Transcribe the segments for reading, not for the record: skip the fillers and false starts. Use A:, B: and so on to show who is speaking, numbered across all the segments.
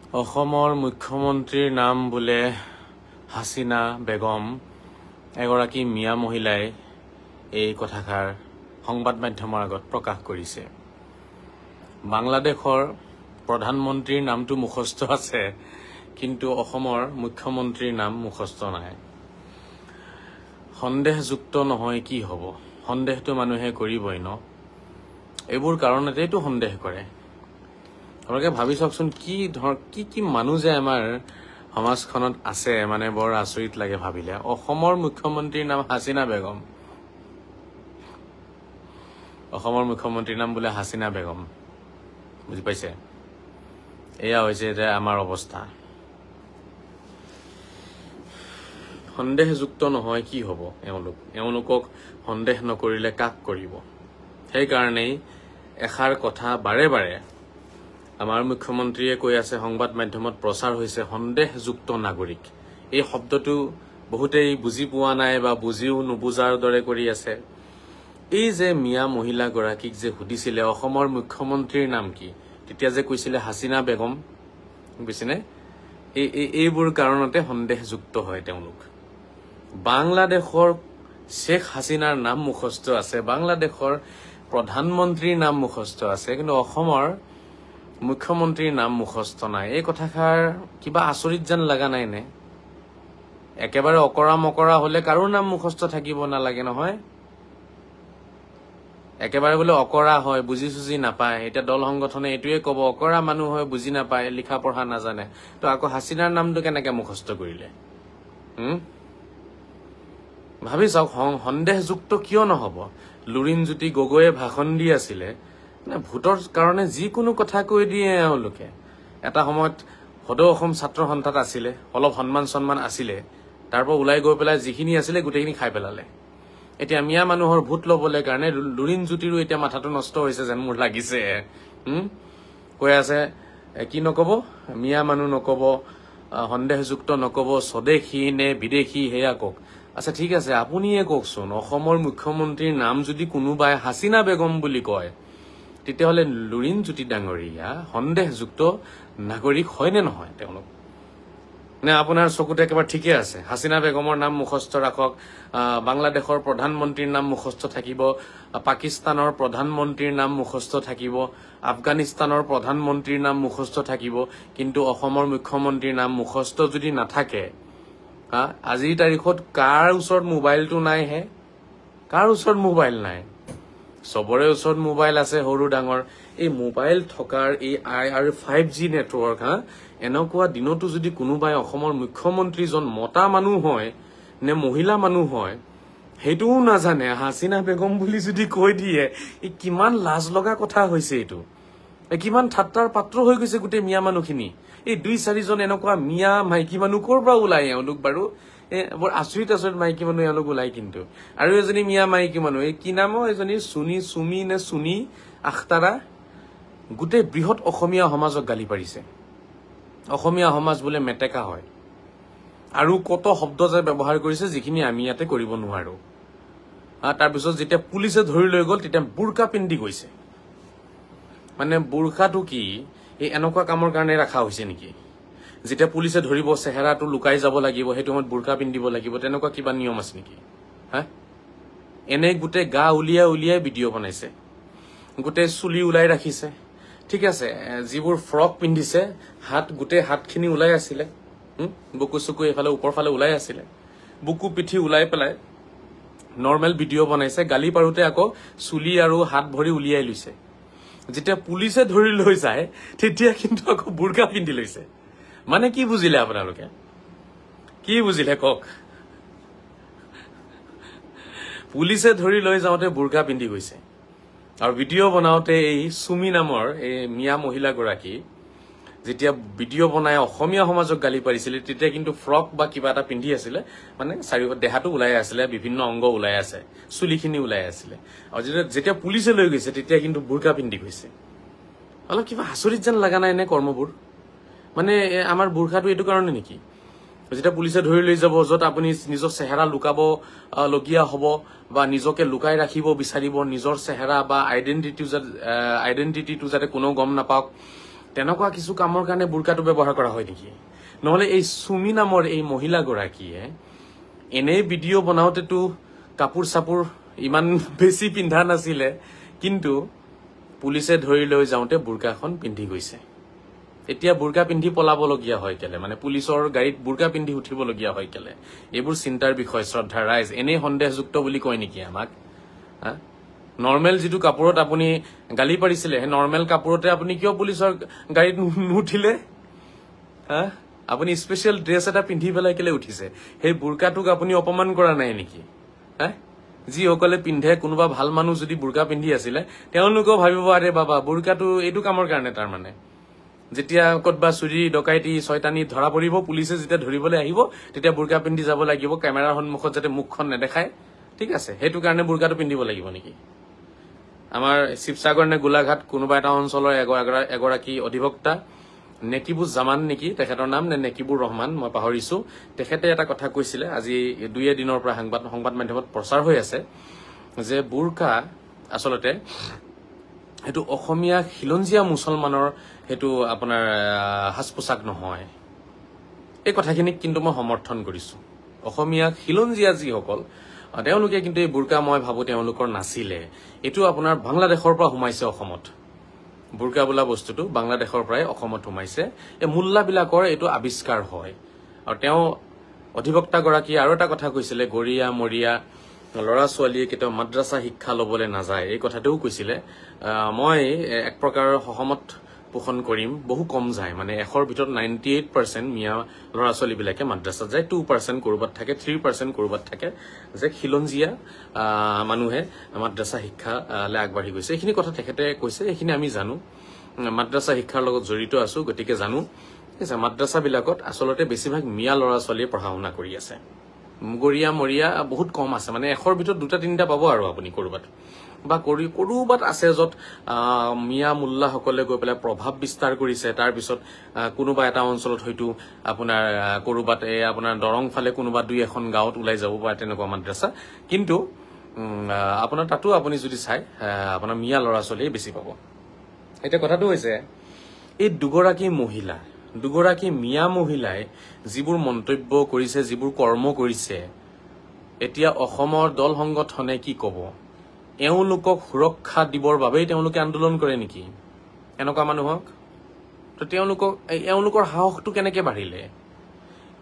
A: অসমৰ মুখ্যমন্ত্ৰীৰ নাম বোলে হাছিনা বেগম, এগৰাকী মিয়া মহিলাই এই কথাষাৰ সংবাদ মাধ্যমৰ আগত প্ৰকাশ কৰিছে। বাংলাদেশৰ প্ৰধানমন্ত্ৰীৰ নামটো মুখস্থ আছে, কিন্তু অসমৰ মুখ্যমন্ত্ৰীৰ নাম মুখস্থ নাই। সন্দেহযুক্ত নহয় কি হ'ব? সন্দেহটো মানুহে কৰিবই ন। এইবোৰ কাৰণতেইতো সন্দেহ কৰে। আপোনালোকে ভাবি চাওকচোন, কি মানুহ যে আমাৰ সমাজখনত আছে, মানে বৰ আচৰিত লাগে ভাবিলে। অসমৰ মুখ্যমন্ত্ৰীৰ নাম হাছিনা বেগম, অসমৰ মুখ্যমন্ত্ৰীৰ নাম বোলে হাছিনা বেগম। বুজি পাইছে? এয়া হৈছে যে আমাৰ অৱস্থা। সন্দেহযুক্ত নহয় কি হ'ব? এওঁলোকক সন্দেহ নকৰিলে কাক কৰিব? সেইকাৰণেই এষাৰ কথা বাৰে বাৰে আমাৰ মুখ্যমন্ত্ৰীয়ে কৈ আছে, সংবাদ মাধ্যমত প্ৰচাৰ হৈছে সন্দেহযুক্ত নাগৰিক। এই শব্দটো বহুতেই বুজি পোৱা নাই বা বুজিও নুবুজাৰ দৰে কৰি আছে। এই যে মিয়া মহিলাগৰাকীক যে সুধিছিলে অসমৰ মুখ্যমন্ত্ৰীৰ নাম কি, তেতিয়া যে কৈছিলে হাছিনা বেগম, বুজিছেনে? এইবোৰ কাৰণতে সন্দেহযুক্ত হয় তেওঁলোক। বাংলাদেশৰ শ্বেখ হাছিনাৰ নাম মুখস্থ আছে, বাংলাদেশৰ প্ৰধানমন্ত্ৰীৰ নাম মুখস্থ আছে, কিন্তু অসমৰ মুখ্যমন্ত্ৰীৰ নাম মুখস্থ নাই। এই কথাষাৰ কিবা আচৰিত যেন লগা নাই নে? একেবাৰে অকৰা মকৰা হলে কাৰো নাম মুখস্থ থাকিব নালাগে নহয়। একেবাৰে বোলে অকৰা হয়, বুজি চুজি নাপায়, এতিয়া দল সংগঠনে এইটোৱে কব অকৰা মানুহ হয়, বুজি নাপায়, লিখা পঢ়া নাজানে, তো আকৌ হাছিনাৰ নামটো কেনেকে মুখস্থ কৰিলে? ভাবি চাওক, সন্দেহযুক্ত কিয় নহব? লুৰিণজ্যোতি গগৈয়ে ভাষণ দি আছিলে, ভোটৰ কাৰণে যিকোনো কথা কৈ দিয়ে এওঁলোকে। এটা সময়ত সদৌ অসম ছাত্ৰ সন্থাত আছিলে, অলপ সন্মান চন্মান আছিলে, তাৰ পৰা ওলাই গৈ পেলাই যিখিনি আছিলে গোটেইখিনি খাই পেলালে। এতিয়া মিয়া মানুহৰ ভোট লবলৈ কাৰণে লুৰিণজ্যোতিৰো এতিয়া মাথাটো নষ্ট হৈছে যেন মোৰ লাগিছে। কৈ আছে কি নকব, মিয়া মানুহ নকব, সন্দেহযুক্ত নকব, স্বদেশী নে বিদেশী সেয়া কওক। আচ্ছা ঠিক আছে, আপুনিয়ে কওকচোন, অসমৰ মুখ্যমন্ত্ৰীৰ নাম যদি কোনোবাই হাছিনা বেগম বুলি কয়, তেতিয়াহ'লে লুৰিণজ্যোতি ডাঙৰীয়া সন্দেহযুক্ত নাগৰিক হয় নে নহয় তেওঁলোক? নে আপোনাৰ চকুতে একেবাৰে ঠিকে আছে? হাছিনা বেগমৰ নাম মুখস্থ ৰাখক, বাংলাদেশৰ প্ৰধানমন্ত্ৰীৰ নাম মুখস্থ থাকিব, পাকিস্তানৰ প্ৰধানমন্ত্ৰীৰ নাম মুখস্থ থাকিব, আফগানিস্তানৰ প্ৰধানমন্ত্ৰীৰ নাম মুখস্থ থাকিব, কিন্তু অসমৰ মুখ্যমন্ত্ৰীৰ নাম মুখস্থ যদি নাথাকে, আজিৰ তাৰিখত কাৰ ওচৰত মোবাইলটো নাই হে? কাৰ ওচৰত মোবাইল নাই? চবৰে ওচৰত মোবাইল আছে, সৰু ডাঙৰ। এই মোবাইল থকাৰ এই আৰু 5G নেটৱৰ্ক, এনেকুৱা দিনতো যদি কোনোবাই অসমৰ মুখ্যমন্ত্ৰীজন মতা মানুহ হয় নে মহিলা মানুহ হয় সেইটোও নাজানে, হাছিনা বেগম বুলি যদি কৈ দিয়ে, এই কিমান লাজ লগা কথা হৈছে। এইটো কিমান ঠাট্টাৰ পাত্ৰ হৈ গৈছে গোটেই মিয়া মানুহখিনি। এই 2-4জন এনেকুৱা মিয়া মাইকী মানুহ ক'ৰ পৰা ওলাই এওঁলোক বাৰু? বৰ আচৰিত মাইকী মানুহ এওঁলোক ওলাই। কিন্তু আৰু এজনী মিয়া মাইকী মানুহ, এই কি নাম এজনী, চুমি আখতাৰা, গোটেই বৃহৎ অসমীয়া সমাজক গালি পাৰিছে। অসমীয়া সমাজ বোলে মেটেকা হয়, আৰু কত শব্দ যে ব্যৱহাৰ কৰিছে যিখিনি আমি ইয়াতে কৰিব নোৱাৰো। তাৰপিছত যেতিয়া পুলিচে ধৰি লৈ গ'ল, তেতিয়া বুৰ্কা পিন্ধি গৈছে। মানে বুৰ্কাটো কি এই এনেকুৱা কামৰ কাৰণে ৰখা হৈছে নেকি? যেতিয়া পুলিচে ধৰিব, চেহেৰাটো লুকাই যাব লাগিব, সেইটো সময়ত বুৰ্কা পিন্ধিব লাগিব, তেনেকুৱা কিবা নিয়ম আছে নেকি? এনে গোটেই গা উলিয়াই ভিডিঅ' বনাইছে, গোটেই চুলি ওলাই ৰাখিছে। ঠিক আছে, যিবোৰ ফ্ৰক পিন্ধিছে, গোটেই হাতখিনি ওলাই আছিলে, বুকু চুকু এইফালে ওপৰ ফালে ওলাই আছিলে, বুকু পিঠি ওলাই পেলাই নৰ্মেল ভিডিঅ' বনাইছে। গালি পাৰোতে আকৌ চুলি আৰু হাত ভৰি উলিয়াই লৈছে। যেতিয়া পুলিচে ধৰি লৈ যায়, তেতিয়া কিন্তু আকৌ বুৰ্কা পিন্ধি লৈছে। মানে কি বুজিলে আপোনালোকে? কি বুজিলে কওক? পুলিচে ধৰি লৈ যাওঁতে বুৰ্কা পিন্ধি গৈছে, আৰু ভিডিঅ' বনাওতে এই চুমি নামৰ এই মিয়া মহিলাগৰাকী যেতিয়া ভিডিঅ' বনাই অসমীয়া সমাজক গালি পাৰিছিলে, তেতিয়া কিন্তু ফ্ৰক বা কিবা এটা পিন্ধি আছিলে, মানে চাৰিও দেহাটো ওলাই আছিলে, বিভিন্ন অংগ ওলাই আছে, চুলিখিনি ওলাই আছিলে। আৰু যেতিয়া পুলিচে লৈ গৈছে, তেতিয়া কিন্তু বুৰ্কা পিন্ধি গৈছে। অলপ কিবা আচৰিত যেন লগা নাই নে কৰ্মবোৰ? মানে আমাৰ বুৰ্খাটো এইটো কাৰণে নেকি? যেতিয়া পুলিচে ধৰি লৈ যাব, য'ত আপুনি নিজৰ চেহেৰা লুকাব লগীয়া হ'ব বা নিজকে লুকাই ৰাখিব বিচাৰিব, নিজৰ চেহেৰা বা আইডেন্টিটিটো যাতে কোনেও গম নাপাওক, তেনেকুৱা কিছু কামৰ কাৰণে বুৰকাটো ব্যৱহাৰ কৰা হয় নেকি নহলে এই সুমি নামৰ এই মহিলাগৰাকীয়ে এনেই ভিডিঅ' বনাওতেতো কাপোৰ চাপোৰ ইমান বেছি পিন্ধা নাছিলে কিন্তু পুলিচে ধৰি লৈ যাওঁতে বুৰকাখন পিন্ধি গৈছে এতিয়া বুৰকা পিন্ধি পলাবলগীয়া হয় কেলে মানে পুলিচৰ গাড়ীত বুৰকা পিন্ধি উঠিবলগীয়া হয় কেলে এইবোৰ চিন্তাৰ বিষয় শ্ৰদ্ধা ৰাইজ এনেই সন্দেহযুক্ত বুলি কয় নেকি আমাক নৰ্মেল যেটো কাপোৰত আপুনি গালি পাৰিছিলে হে নৰ্মেল কাপোৰতে আপুনি কিয় পুলিচৰ গাড়ীত নুঠিলে আপুনি স্পেশাল ড্ৰেছ এটা পিন্ধি পেলাই কেলে উঠিছে সেই বুৰকাটোক আপুনি অপমান কৰা নাই নেকি যি সকলে পিন্ধে কোনোবা ভাল মানুহ যদি বুৰকা পিন্ধি আছিলে তেওঁলোকেও ভাবিব আৰে বাবা বুৰকাটো এইটো কামৰ কাৰণে তাৰ মানে যেতিয়া কতবা চুৰি ডকাইতি ছয়তানি ধৰা পৰিব পুলিচে যেতিয়া ধৰিবলৈ আহিব তেতিয়া বুৰকা পিন্ধি যাব লাগিব কেমেৰাৰ সন্মুখত যাতে মুখখন নেদেখায় ঠিক আছে হেতু কাৰণে বুৰকাটো পিন্ধিব লাগিব নেকি আমাৰ শিৱসাগৰ নে গোলাঘাট কোনোবা এটা অঞ্চলৰ এগৰাকী অধিবক্তা নেকিবুজ জামান নেকি তেখেতৰ নাম নে নেকিবুৰ ৰহমান মই পাহৰিছো তেখেতে এটা কথা কৈছিলে আজি 2 দিনৰ পৰা সংবাদ মাধ্যমত প্ৰচাৰ হৈ আছে যে বুৰকা আসলতে হেতু অসমীয়া খিলঞ্জিয়া মুছলমানৰ হেতু আপোনাৰ হাস পোছাক নহয় এই কথাখিনিক কিন্তু মই সমৰ্থন কৰিছো অসমীয়া খিলঞ্জিয়া যিসকল তেওঁলোকে কিন্তু এই বুৰকা মই ভাবো তেওঁলোকৰ নাছিলে এটো আপোনাৰ বাংলাদেশৰ পৰা হুমাইছে অসমত বুৰকা বোলা বস্তুটো বাংলাদেশৰ পৰাই অসমত হুমাইছে এই মুল্লাবিলাকৰ এটো আৱিষ্কাৰ হয় আৰু তেওঁ অধিবক্তা গৰাকী আৰু এটা কথা কৈছিলে গৰিয়া মৰিয়া লৰা ছোৱালীয়ে কেতিয়াও মাদ্ৰাসা শিক্ষা লবলৈ নাযায় এই কথাটোও কৈছিলে মই এক প্ৰকাৰৰ সহমত পোষণ কৰিম বহু কম যায় মানে 100ৰ ভিতৰত 98% মিয়া লৰা ছোৱালী বিলাকে মাদ্ৰাসাত যায় 2% কৰবাত থাকে 3% কৰবাত থাকে যে খিলঞ্জিয়া মানুহে মাদ্ৰাসা শিক্ষালে আগবাঢ়ি গৈছে এইখিনি কথা তেখেতে কৈছে এইখিনি আমি জানো মাদ্ৰাসা শিক্ষাৰ লগত জড়িত আছো গতিকে জানো যে মাদ্ৰাসা বিলাকত আসলতে বেছিভাগ মিয়া লৰা ছোৱালীয়ে পঢ়া শুনা কৰি আছে গৰিয়া মৰিয়া বহুত কম আছে মানে 100ৰ ভিতৰত 2-3টা পাব আৰু আপুনি কৰবাত বা কৰবাত আছে যত মিয়া মুল্লা সকলে গৈ পেলাই প্ৰভাৱ বিস্তাৰ কৰিছে তাৰ পিছত কোনোবা এটা অঞ্চলত হয়তো আপোনাৰ কৰবাত আপোনাৰ দৰং ফালে কোনোবা দুই এখন গাঁৱত ওলাই যাব পাৰে তেনেকুৱা মাদ্ৰাসা কিন্তু আপোনাৰ তাতো আপুনি যদি চাই আপোনাৰ মিয়া লৰা ছোৱালীয়ে বেছি পাব এটা কথাটো হৈছে এই দুগৰাকী মিয়া মহিলাই যিবোৰ মন্তব্য কৰিছে যিবোৰ কৰ্ম কৰিছে এতিয়া অসমৰ দল সংগঠনে কি কব এওঁলোকক সুৰক্ষা দিবৰ বাবেই তেওঁলোকে আন্দোলন কৰে নেকি এনেকুৱা মানুহক তো এওঁলোকৰ সাহসটো কেনেকে বাঢ়িলে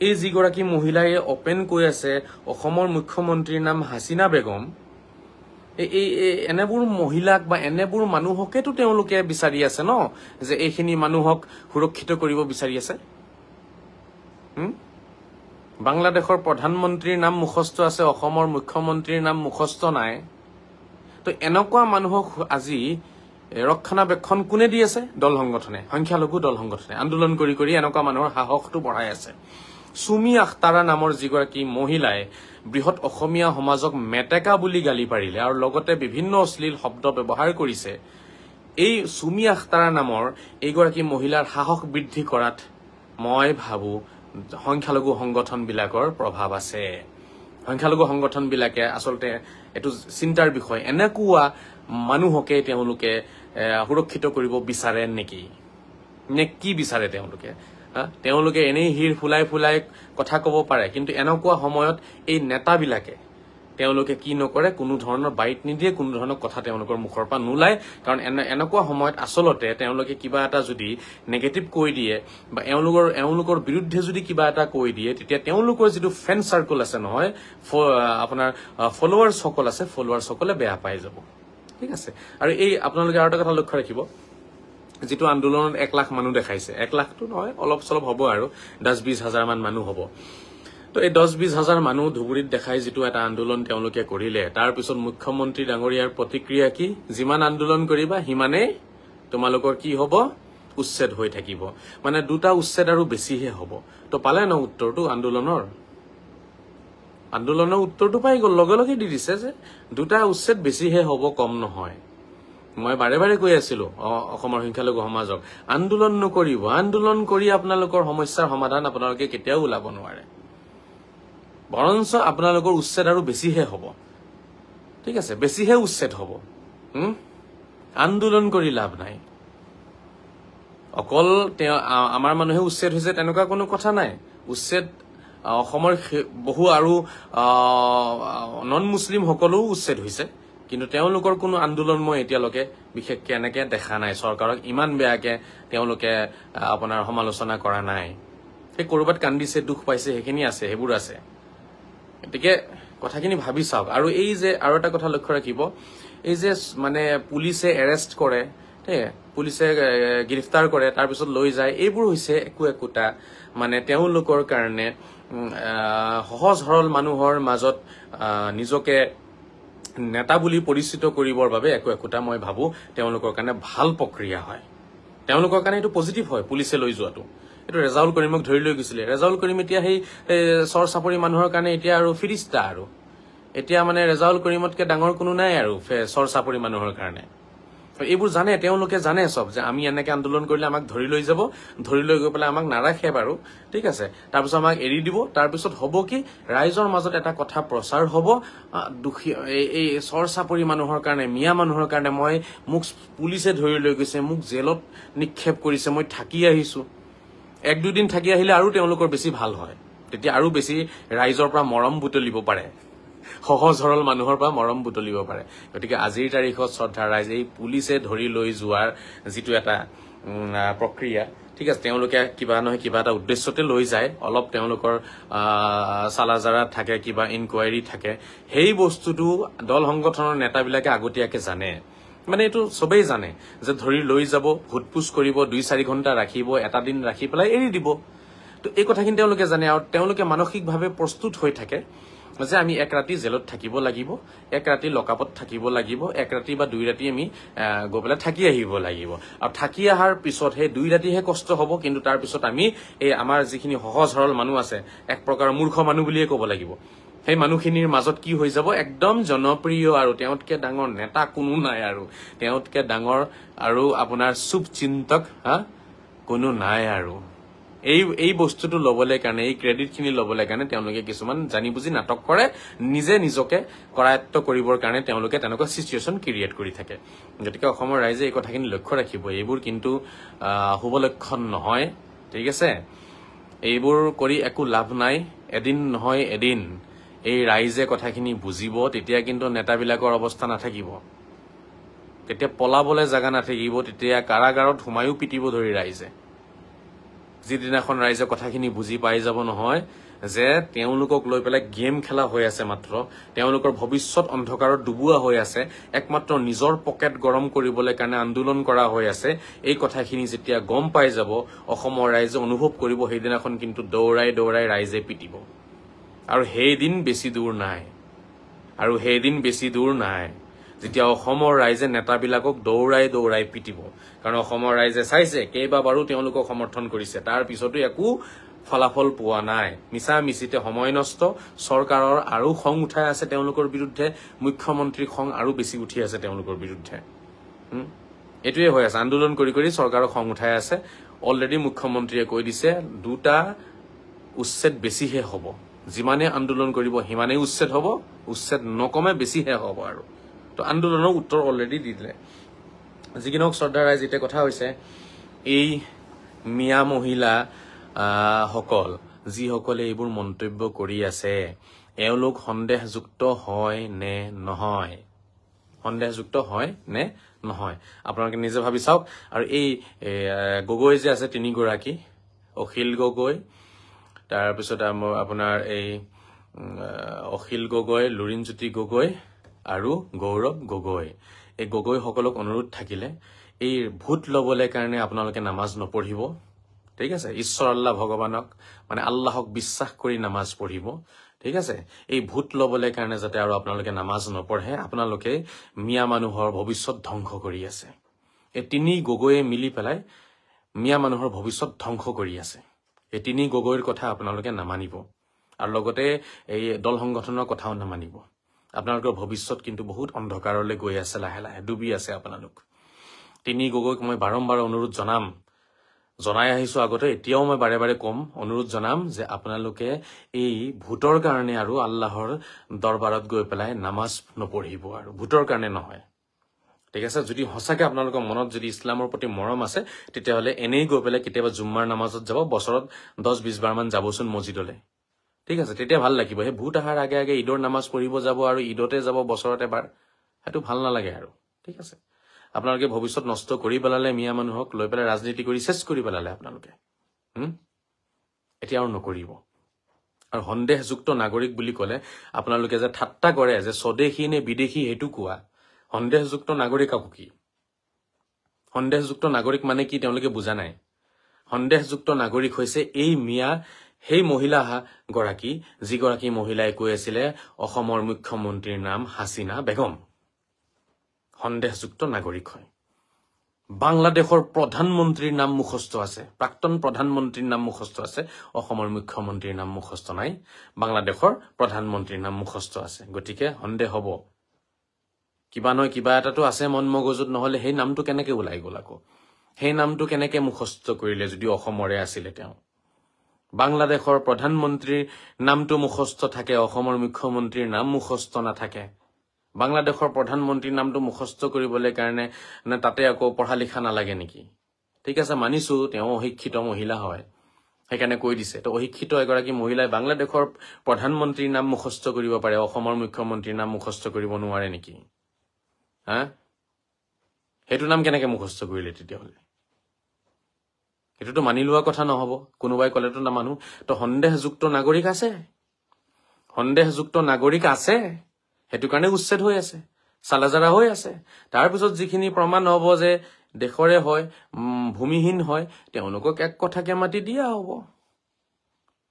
A: এই যিগৰাকী মহিলাই ওপেন কৈ আছে অসমৰ মুখ্যমন্ত্ৰীৰ নাম হাসিনা বেগম এই এনেবোৰ মহিলাক বা এনেবোৰ মানুহকেতো তেওঁলোকে বিচাৰি আছে ন যে এইখিনি মানুহক সুৰক্ষিত কৰিব বিচাৰি আছে বাংলাদেশৰ প্ৰধানমন্ত্ৰীৰ নাম মুখস্থ আছে অসমৰ মুখ্যমন্ত্ৰীৰ নাম মুখস্থ নাই তো এনেকুৱা মানুহক আজি ৰক্ষণাবেক্ষণ কোনে দি আছে দল সংগঠনে সংখ্যালঘু দল সংগঠনে আন্দোলন কৰি এনেকুৱা মানুহৰ সাহসটো বঢ়াই আছে সুমি আখতাৰা নামৰ যিগৰাকী মহিলাই বৃহৎ অসমীয়া সমাজক মেটেকা বুলি গালি পাৰিলে আৰু লগতে বিভিন্ন অশ্লীল শব্দ ব্যৱহাৰ কৰিছে এই সুমি আখতাৰা নামৰ এইগৰাকী মহিলাৰ সাহস বৃদ্ধি কৰাত মই ভাবো সংখ্যালঘু সংগঠন বিলাকৰ প্ৰভাৱ আছে সংখ্যালঘু সংগঠন বিলাকে আসলতে এটো চিন্তাৰ বিষয় এনেকুৱা মানুহকে তেওঁলোকে সুৰক্ষিত কৰিব বিচাৰে নেকি নে কি বিচাৰে তেওঁলোকে এনেই হিৰ ফুলাই কথা কব পাৰে কিন্তু এনেকুৱা সময়ত এই নেতাবিলাকে তেওঁলোকে কি নকৰে কোনো ধৰণৰ বাইট নিদিয়ে কোনো ধৰণৰ কথা তেওঁলোকৰ মুখৰ পৰা নোলায় কাৰণ এনেকুৱা সময়ত আসলতে তেওঁলোকে কিবা এটা যদি নেগেটিভ কৈ দিয়ে বা এওঁলোকৰ বিৰুদ্ধে যদি কিবা এটা কৈ দিয়ে তেতিয়া তেওঁলোকৰ যিটো ফ্ৰেণ্ড সাৰ্কেল আছে নহয় আপোনাৰ ফলোৱাৰ্ছ সকল আছে ফলোৱাৰ্ছ সকলে বেয়া পাই যাব ঠিক আছে আৰু এই আপোনালোকে আৰু এটা কথা লক্ষ্য ৰাখিব যেটো আন্দোলনত 1 লাখ মানুহ দেখাইছে 1 লাখটো নহয় অলপ চলপ হ'ব আৰু 10-20 হাজাৰ মান মানুহ হ'ব তো এই 10-20 হাজাৰ মানুহ ধুবুৰীত দেখাই যেটো এটা আন্দোলন তেওঁলোকে কৰিলে তাৰ পিছত মুখ্যমন্ত্ৰী ডাঙৰীয়াৰ প্ৰতিক্ৰিয়া কি যিমান আন্দোলন কৰিবা হিমানে তোমালোকৰ কি হ'ব উচ্ছেদ হৈ থাকিব মানে দুটা উচ্ছেদ আৰু বেছিহে হ'ব তো পালে ন উত্তৰটো আন্দোলনৰ উত্তৰটো পাই গল লগে দি দিছে যে দুটা উচ্ছেদ বেছিহে হ'ব কম নহয় মই বাৰে কৈ আছিলো অসমৰ সংখ্যালঘু সমাজক আন্দোলন নকৰিব আন্দোলন কৰি আপোনালোকৰ সমস্যাৰ সমাধান আপোনালোকে কেতিয়াও ওলাব নোৱাৰে বৰঞ্চ আপোনালোকৰ উচ্ছেদ আৰু বেছিহে হ'ব ঠিক আছে বেছিহে উচ্ছেদ হ'ব আন্দোলন কৰি লাভ নাই অকল আমাৰ মানুহে উচ্ছেদ হৈছে তেনেকুৱা কোনো কথা নাই উচ্ছেদ অসমৰ বহু আৰু নন মুছলিম সকলো উচ্ছেদ হৈছে কিন্তু তেওঁলোকৰ কোনো আন্দোলন মই এতিয়ালৈকে বিশেষকে এনেকে দেখা নাই চৰকাৰক ইমান বেয়াকে তেওঁলোকে আপোনাৰ সমালোচনা কৰা নাই সেই কৰবাত কান্দিছে দুখ পাইছে সেইখিনি আছে সেইবোৰ আছে গতিকে কথাখিনি ভাবি চাওক আৰু এই যে আৰু এটা কথা লক্ষ্য ৰাখিব এই যে মানে পুলিচে এৰেষ্ট কৰে পুলিচে গ্ৰেফতাৰ কৰে তাৰ পিছত লৈ যায় এইবোৰ হৈছে একোটা মানে তেওঁলোকৰ কাৰণে সহজ সৰল মানুহৰ মাজত নিজকে নেতা বুলি পৰিচিত কৰিবৰ বাবে একোটা মই ভাবো তেওঁলোকৰ কাৰণে ভাল প্ৰক্ৰিয়া হয় তেওঁলোকৰ কাৰণে এইটো পজিটিভ হয় পুলিচে লৈ যোৱাটো এইটো ৰেজাউল কৰিমক ধৰি লৈ গৈছিলে ৰেজাউল কৰিম এতিয়া সেই চৰ চাপৰি মানুহৰ কাৰণে এতিয়া আৰু ফিৰিস্তা আৰু এতিয়া মানে ৰেজাউল কৰিমতকে ডাঙৰ কোনো নাই আৰু চৰ চাপৰি মানুহৰ কাৰণে এইবোৰ জানে তেওঁলোকে জানে সব যে আমি এনেকে আন্দোলন কৰিলে আমাক ধৰি লৈ যাব ধৰি লৈ গৈ পেলাই আমাক নাৰাখে বাৰু ঠিক আছে তাৰপিছত আমাক এৰি দিব তাৰপিছত হ'ব কি ৰাইজৰ মাজত এটা কথা প্ৰচাৰ হ'ব দুখী এই চৰ চাপৰি মানুহৰ কাৰণে মিয়া মানুহৰ কাৰণে মই মোক পুলিচে ধৰি লৈ গৈছে মোক জেলত নিক্ষেপ কৰিছে মই থাকি আহিছো এক দুদিন থাকি আহিলে আৰু তেওঁলোকৰ বেছি ভাল হয় তেতিয়া আৰু বেছি ৰাইজৰ পৰা মৰম বুটলিব পাৰে সহজ সৰল মানুহৰ পৰা মৰম বুটলিব পাৰে গতিকে আজিৰ তাৰিখত শ্ৰদ্ধা ৰাইজ এই পুলিচে ধৰি লৈ যোৱাৰ যিটো এটা প্ৰক্ৰিয়া ঠিক আছে তেওঁলোকে কিবা নহয় কিবা এটা উদ্দেশ্যতে লৈ যায় অলপ তেওঁলোকৰ সালাজাৰা থাকে কিবা ইনকোয়াৰি থাকে সেই বস্তুটো দল সংগঠনৰ নেতাবিলাকে আগতীয়াকে জানে মানে এইটো সবেই জানে যে ধৰি লৈ যাব ভুটপুছ কৰিব 2-4 ঘণ্টা ৰাখিব এটা দিন ৰাখি পেলাই এৰি দিব তো এই কথাখিনি তেওঁলোকে জানে আৰু তেওঁলোকে মানসিকভাৱে প্ৰস্তুত হৈ থাকে যে আমি এক ৰাতি জেলত থাকিব লাগিব এক ৰাতি লকআপত থাকিব লাগিব এক ৰাতি বা 2 ৰাতি আমি গবেলা থাকি আহিব লাগিব আৰু থাকি আহাৰ পিছত হে 2 ৰাতিহে কষ্ট হ'ব কিন্তু তাৰ পিছত আমি এই আমাৰ যিখিনি সহজ সৰল মানুহ আছে এক প্ৰকাৰ মূৰ্খ মানুহ বুলিয়ে ক'ব লাগিব সেই মানুহখিনিৰ মাজত কি হৈ যাব একদম জনপ্ৰিয় আৰু তেওঁতকে ডাঙৰ নেতা কোনো নাই আৰু তেওঁতকে ডাঙৰ আৰু আপোনাৰ শুভচিন্তক কোনো নাই আৰু এই বস্তুটো লবলৈ কাৰণে এই ক্ৰেডিটখিনি লবলৈ কাৰণে তেওঁলোকে কিছুমান জানি বুজি নাটক কৰে নিজে নিজকে কৰায়ত্ব কৰিবৰ কাৰণে তেওঁলোকে তেনেকুৱা সিচুৱেচন ক্ৰিয়েট কৰি থাকে গতিকে অসমৰ ৰাইজে এই কথাখিনি লক্ষ্য ৰাখিব এইবোৰ কিন্তু শুভ লক্ষণ নহয় ঠিক আছে এইবোৰ কৰি একো লাভ নাই এদিন নহয় এদিন এই ৰাইজে কথাখিনি বুজিব তেতিয়া কিন্তু নেতাবিলাকৰ অৱস্থা নাথাকিব তেতিয়া পলাবলৈ জাগা নাথাকিব তেতিয়া কাৰাগাৰত সোমায়ো পিটিব ধৰি ৰাইজে যিদিনাখন ৰাইজে কথাখিনি বুজি পাই যাব নহয় যে তেওঁলোকক লৈ পেলাই গেম খেলা হৈ আছে মাত্ৰ তেওঁলোকৰ ভৱিষ্যত অন্ধকাৰত ডুবুৱা হৈ আছে একমাত্ৰ নিজৰ পকেট গৰম কৰিবলৈ কাৰণে আন্দোলন কৰা হৈ আছে এই কথাখিনি যেতিয়া গম পাই যাব অসমৰ ৰাইজে অনুভৱ কৰিব সেইদিনাখন কিন্তু দৌৰাই দৌৰাই ৰাইজে পিটিব আৰু সেইদিন বেছি দূৰ নাই যেতিয়া অসমৰ ৰাইজে নেতাবিলাকক দৌৰাই দৌৰাই পিটিব কাৰণ অসমৰ ৰাইজে চাইছে কেইবাবাৰো তেওঁলোকক সমৰ্থন কৰিছে তাৰ পিছতো একো ফলাফল পোৱা নাই মিছা মিছিতে সময় নষ্ট চৰকাৰৰ আৰু খং উঠাই আছে তেওঁলোকৰ বিৰুদ্ধে মুখ্যমন্ত্ৰীৰ খং আৰু বেছি উঠি আছে তেওঁলোকৰ বিৰুদ্ধে এটোৱে হৈ আছে আন্দোলন কৰি কৰি চৰকাৰৰ খং উঠাই আছে অলৰেডি মুখ্যমন্ত্ৰীয়ে কৈ দিছে 2টা উচ্ছেদ বেছিহে হ'ব যিমানে আন্দোলন কৰিব হিমানে উচ্ছেদ হ'ব উচ্ছেদ নকমে বেছিহে হ'ব আৰু তো আন্দোলনৰ উত্তৰ অলৰেডি দি দিলে যিকিনক শ্ৰদ্ধা ৰাইজ এতিয়া কথা হৈছে এই মিয়া মহিলা সকল যিসকলে এইবোৰ মন্তব্য কৰি আছে এওঁলোক সন্দেহযুক্ত হয় নে নহয় আপোনালোকে নিজে ভাবি চাওক আৰু এই গগৈ যে আছে 3 গৰাকী অখিল গগৈ তাৰপিছত আপোনাৰ এই অখিল গগৈ লুৰিণজ্যোতি গগৈ আৰু গৌৰৱ গগৈ এই গগৈ সকলক অনুৰোধ থাকিলে এই ভূত লবলৈ কাৰণে আপোনালোকে নামাজ নপঢ়িব ঠিক আছে ঈশ্বৰ আল্লাহ ভগৱানক মানে আল্লাহক বিশ্বাস কৰি নামাজ পঢ়িব ঠিক আছে এই ভূত লবলৈ কাৰণে যাতে আৰু আপোনালোকে নামাজ নপঢ়ে আপোনালোকে মিয়া মানুহৰ ভৱিষ্যত ধ্বংস কৰি আছে এই 3 গগৈয়ে মিলি পেলাই মিয়া মানুহৰ ভৱিষ্যত ধ্বংস কৰি আছে এই 3 গগৈৰ কথা আপোনালোকে নামানিব আৰু লগতে এই দল সংগঠনৰ কথাও নামানিব আপোনালোকৰ ভৱিষ্যত কিন্তু বহুত অন্ধকাৰলৈ গৈ আছে লাহে লাহে ডুবি আছে আপোনালোক 3 গগৈক মই বাৰম্বাৰ অনুৰোধ জনাই আহিছো আগতে এতিয়াও মই বাৰে বাৰে কম অনুৰোধ জনাম যে আপোনালোকে এই ভূতৰ কাৰণে আৰু আল্লাহৰ দৰবাৰত গৈ পেলাই নামাজ নপঢ়িব আৰু ভূতৰ কাৰণে নহয় ঠিক আছে যদি হসাকে আপোনালোকৰ মনত যদি ইছলামৰ প্ৰতি মৰম আছে তেতিয়াহলে এনেই গৈ পেলাই কেতিয়াবা জুম্মাৰ নামাজত যাব বছৰত 10-20 বাৰ মান যাবচোন মছজিদলে ঠিক আছে তেতিয়া ভাল লাগিব হে ভূত আহাৰ আগে আগে ঈদৰ নামাজ পঢ়িব যাব আৰু ঈদতে যাব বছৰত এবাৰ হেতু ভাল নালাগে আৰু ঠিক আছে আপোনালোকে ভৱিষ্যত নষ্ট কৰি পেলালে মিয়া মানুহক লৈ পেলাই ৰাজনীতি কৰি শেষ কৰি পেলালে আপোনালোকে এতিয়া আৰু নকৰিব আৰু সন্দেহযুক্ত নাগৰিক বুলি ক'লে আপোনালোকে যে ঠাট্টা কৰে যে স্বদেশী নে বিদেশী হেতু কোৱা সন্দেহযুক্ত নাগৰিক আকো কি সন্দেহযুক্ত নাগৰিক মানে কি তেওঁলোকে বুজা নাই সন্দেহযুক্ত নাগৰিক হৈছে এই মিয়া সেই মহিলা গৰাকী যি গৰাকী মহিলাই কৈ আছিল অসমৰ মুখ্যমন্ত্ৰীৰ নাম হাসিনা বেগম সন্দেহযুক্ত নাগৰিক হয় বাংলাদেশৰ প্ৰধানমন্ত্ৰীৰ নাম মুখস্থ আছে প্ৰাক্তন প্ৰধানমন্ত্ৰীৰ নাম মুখস্থ আছে অসমৰ মুখ্যমন্ত্ৰীৰ নাম মুখস্থ নাই বাংলাদেশৰ প্ৰধানমন্ত্ৰীৰ নাম মুখস্থ আছে গতিকে সন্দেহ হ'ব কিবা নহয় কিবা এটাটো আছে মন মগজুত নহলে সেই নামটো কেনেকৈ ওলাই গল আকৌ সেই নামটো কেনেকৈ মুখস্থ কৰিলে যদি অসমৰে আছিল তেওঁ বাংলাদেশৰ প্ৰধানমন্ত্ৰীৰ নামটো মুখস্থ থাকে অসমৰ মুখ্যমন্ত্ৰীৰ নাম মুখস্থ নাথাকে বাংলাদেশৰ প্ৰধানমন্ত্ৰীৰ নামটো মুখস্থ কৰিবলৈ কাৰণে না তাতে আকৌ পঢ়া লিখা নালাগে নেকি ঠিক আছে মানিছো তেওঁ অশিক্ষিত মহিলা হয় সেইকাৰণে কৈ দিছে তো অশিক্ষিত এগৰাকী মহিলাই বাংলাদেশৰ প্ৰধানমন্ত্ৰীৰ নাম মুখস্থ কৰিব পাৰে অসমৰ মুখ্যমন্ত্ৰীৰ নাম মুখস্থ কৰিব নোৱাৰে নেকি হা হেতু নাম কেনেকৈ মুখস্থ কৰিলে তেতিয়াহলে এটোটো মানি লোৱা কথা নহব কোনোবাই কলেটো না মানুহ তো সন্দেহযুক্ত নাগৰিক আছে হেতু কাৰণে উচ্ছেদ হৈ আছে সালাজাৰা হৈ আছে তাৰ পিছত যিখিনি প্ৰমাণ হ'ব যে দেশৰে হয় ভূমিহীন হয় তেওঁলোকক এক কথাকে মাটি দিয়া হ'ব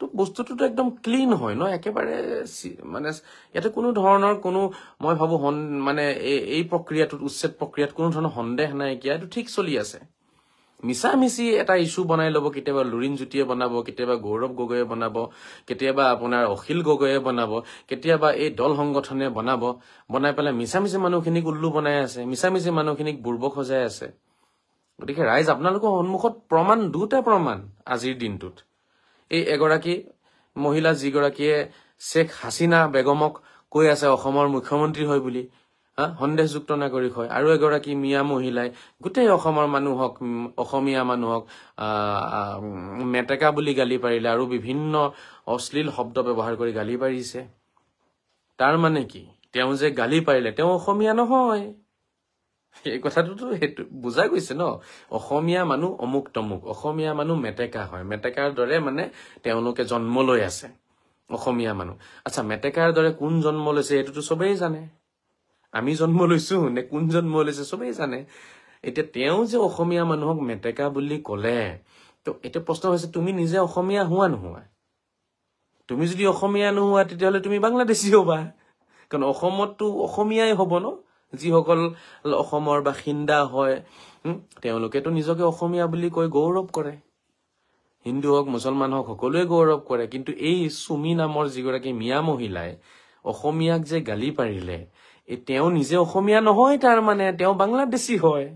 A: তো বস্তুটো একদম ক্লিন হয় ন একেবাৰে মানে ইয়াতে কোনো ধৰণৰ কোনো মই ভাবো মানে এই প্ৰক্ৰিয়াটোত উচ্ছেদ প্ৰক্ৰিয়াত কোনো ধৰণৰ সন্দেহ নাই কি এটো ঠিক চলি আছে মিছামিছি এটা ইস্যু বনাই লব কেতিয়াবা লুৰিন জ্যোতিয়ে বনাব কেতিয়াবা গৌৰৱ গগৈয়ে বনাব কেতিয়াবা আপোনাৰ অখিল গগৈয়ে বনাব কেতিয়াবা এই দল সংগঠনে বনাই পেলাই মিছামিছি মানুহখিনিক উল্লু বনাই আছে মিছামিছি মানুহখিনিক বুৰ্বক সজাই আছে গতিকে ৰাইজ আপোনালোকৰ সন্মুখত প্ৰমাণ দুটা প্ৰমাণ আজিৰ দিনটোত এই এগৰাকী মহিলা যিগৰাকীয়ে শেখ হাসিনা বেগমক কৈ আছে অসমৰ মুখ্যমন্ত্ৰী হয় বুলি সন্দেহযুক্ত নাগৰিক হয় আৰু এগৰাকী মিয়া মহিলাই গোটেই অসমৰ মানুহক অসমীয়া মানুহক মেটেকা বুলি গালি পাৰিলে আৰু বিভিন্ন অশ্লীল শব্দ ব্যৱহাৰ কৰি গালি পাৰিছে তাৰ মানে কি তেওঁ যে গালি পাৰিলে তেওঁ অসমীয়া নহয় এই কথাটোতো হেতু বুজা গৈছে ন অসমীয়া মানুহ অমুক তমুক অসমীয়া মানুহ মেটেকা হয় মেটেকাৰ দৰে মানে তেওঁলোকে জন্ম লৈ আছে অসমীয়া মানুহ আচ্ছা মেটেকাৰ দৰে কোন জন্ম লৈছে এটোটো সবেই জানে আমি জন্ম লৈছো নে কোন জন্ম লৈছে সবেই জানে এতিয়া তেওঁ যে অসমীয়া মানুহক মেটেকা বুলি ক'লে তো এটা প্ৰশ্ন হৈছে তুমি নিজে অসমীয়া হোৱা নোহোৱা তুমি যদি অসমীয়া নোহোৱা তেতিয়াহলে তুমি বাংলাদেশী হবা কাৰণ অসমতটো অসমীয়াই হ'ব ন যিসকল অসমৰ বাসিন্দা হয় তেওঁলোকেতো নিজকে অসমীয়া বুলি কৈ গৌৰৱ কৰে হিন্দু হওক মুছলমান হওক সকলোৱে গৌৰৱ কৰে কিন্তু এই সুমি নামৰ যিগৰাকী মিয়া মহিলাই অসমীয়াক যে গালি পাৰিলে তেওঁ নিজে অসমীয়া নহয় তাৰ মানে তেওঁ বাংলাদেশী হয়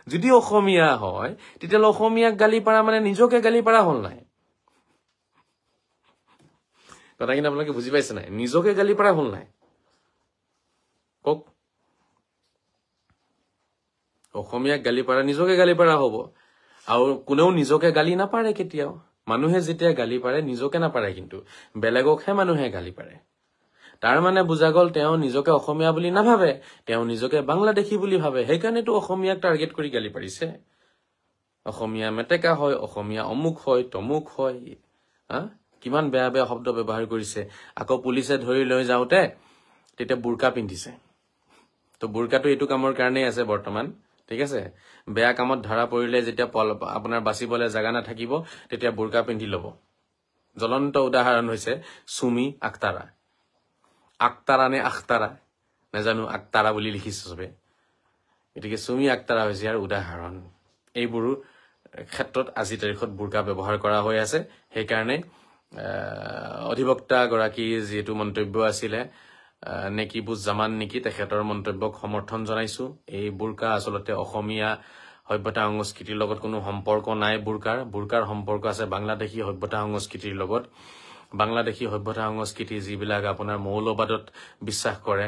A: যদি অসমীয়া হয় তেতিয়াহলে অসমীয়াক গালি পাৰা মানে নিজকে গালি পাৰা হল নাই কথা কিন্তু আপোনালোকে বুজি পাইছে নাই নিজকে গালি পাৰা হল নাই কক অসমীয়াক গালি পাৰা নিজকে গালি পাৰা হ'ব আৰু কোনেও নিজকে গালি নাপাৰে কেতিয়াও মানুহে যেতিয়া গালি পাৰে নিজকে নাপাৰে কিন্তু বেলেগকহে মানুহে গালি পাৰে তাৰ মানে বুজা গল তেওঁ নিজকে অসমীয়া বুলি নাভাবে তেওঁ নিজকে বাংলাদেশী বুলি ভাবে সেইকাৰণেতো অসমীয়াক টাৰ্গেট কৰি গালি পাৰিছে অসমীয়া মেটেকা হয় অসমীয়া অমুক হয় তমুক হয় কিমান বেয়া বেয়া শব্দ ব্যৱহাৰ কৰিছে আকৌ পুলিচে ধৰি লৈ যাওঁতে তেতিয়া বুৰকা পিন্ধিছে তো বুৰকাটো এইটো কামৰ কাৰণেই আছে বৰ্তমান ঠিক আছে বেয়া কামত ধৰা পৰিলে যেতিয়া আপোনাৰ বাচিবলৈ জাগা নাথাকিব তেতিয়া বুৰকা পিন্ধি ল'ব জ্বলন্ত উদাহৰণ হৈছে সুমি আক্তাৰা নে আখতাৰা নাজানো আক্তাৰা বুলি লিখিছে সবে গতিকে সুমি আক্তাৰা হৈছে ইয়াৰ উদাহৰণ এইবোৰ ক্ষেত্ৰত আজি তাৰিখত বুৰকা ব্যৱহাৰ কৰা হৈ আছে সেইকাৰণে অধিবক্তা গৰাকী যেটো মন্তব্য আছিল নেকিবুজ্জামান নেকি তেখেতৰ মন্তব্যক সমৰ্থন জনাইছো এই বুৰকা আসলতে অসমীয়া সভ্যতা সংস্কৃতিৰ লগত কোনো সম্পৰ্ক নাই বুৰকাৰ সম্পৰ্ক আছে বাংলাদেশী সভ্যতা সংস্কৃতিৰ লগত বাংলাদেশী সভ্যতা সংস্কৃতি যিবিলাক আপোনাৰ মৌলবাদত বিশ্বাস কৰে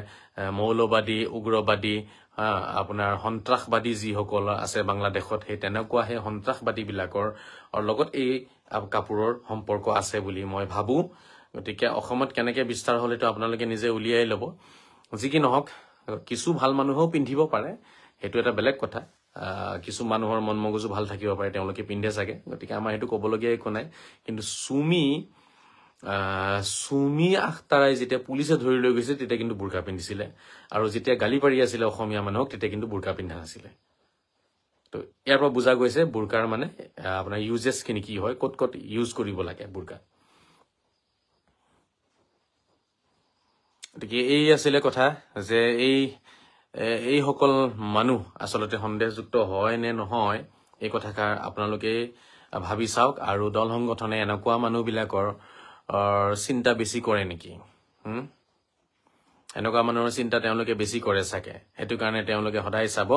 A: মৌলবাদী উগ্ৰবাদী আপোনাৰ সন্ত্ৰাসবাদী যিসকল আছে বাংলাদেশত সেই তেনেকুৱা সন্ত্ৰাসবাদীবিলাকৰ লগত এই কাপোৰৰ সম্পৰ্ক আছে বুলি মই ভাবো। গতিকে অসমত কেনেকে বিস্তাৰ হ'ল এইটো আপোনালোকে নিজে উলিয়াই ল'ব। যি কি নহওক, কিছু ভাল মানুহেও পিন্ধিব পাৰে, সেইটো এটা বেলেগ কথা। কিছু মানুহৰ মন মগজু ভাল থাকিব পাৰে, তেওঁলোকে পিন্ধে চাগে, গতিকে আমাৰ সেইটো ক'বলগীয়া একো নাই। কিন্তু চুমি আখতাৰাই যেতিয়া পুলিচে ধৰি লৈ গৈছে তেতিয়া কিন্তু বুৰ্কা পিন্ধিছিলে, আৰু যেতিয়া গালি পাৰি আছিলে অসমীয়া মানুহক তেতিয়া কিন্তু বুৰ্কা পিন্ধা নাছিলে। তো ইয়াৰ পৰা বুজা গৈছে বুৰ্কাৰ মানে আপোনাৰ ইউজেছখিনি কি হয়, ক'ত ক'ত ইউজ কৰিব লাগে বুৰ্কা। গতিকে এই আছিলে কথা, যে এইসকল মানুহ আচলতে সন্দেহযুক্ত হয় নে নহয় এই কথাষাৰ আপোনালোকে ভাবি চাওক। আৰু দল সংগঠনে এনেকুৱা মানুহবিলাকৰ চিন্তা বেছি কৰে নেকি? এনেকুৱা মানুহৰ চিন্তা তেওঁলোকে বেছি কৰে চাগে। সেইটো কাৰণে তেওঁলোকে সদায় চাব,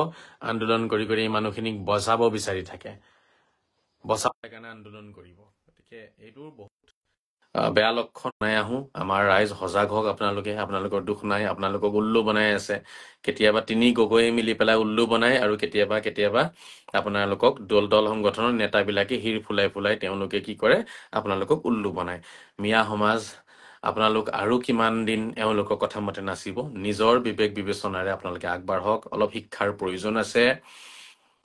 A: আন্দোলন কৰি কৰি এই মানুহখিনিক বচাব বিচাৰি থাকে, বচাব কাৰণে আন্দোলন কৰিব। গতিকে এইটোৰ বহুত বেয়া লক্ষণ নাই। আমাৰ ৰাইজ সজাগ হওক। আপোনালোকৰ দুখ নাই, আপোনালোকক উল্লু বনাই আছে। কেতিয়াবা তিনি গগৈয়ে মিলি পেলাই উল্লু বনাই, আৰু কেতিয়াবা আপোনালোকক দল সংগঠনৰ নেতাবিলাকে শিৰ ফুলাই ফুলাই তেওঁলোকে কি কৰে, আপোনালোকক উল্লু বনায়। মিয়া সমাজ, আপোনালোক আৰু কিমান দিন এওঁলোকৰ কথা মতে নাচিব? নিজৰ বিবেক বিবেচনাৰে আপোনালোকে আগবাঢ়ক। অলপ শিক্ষাৰ প্ৰয়োজন আছে।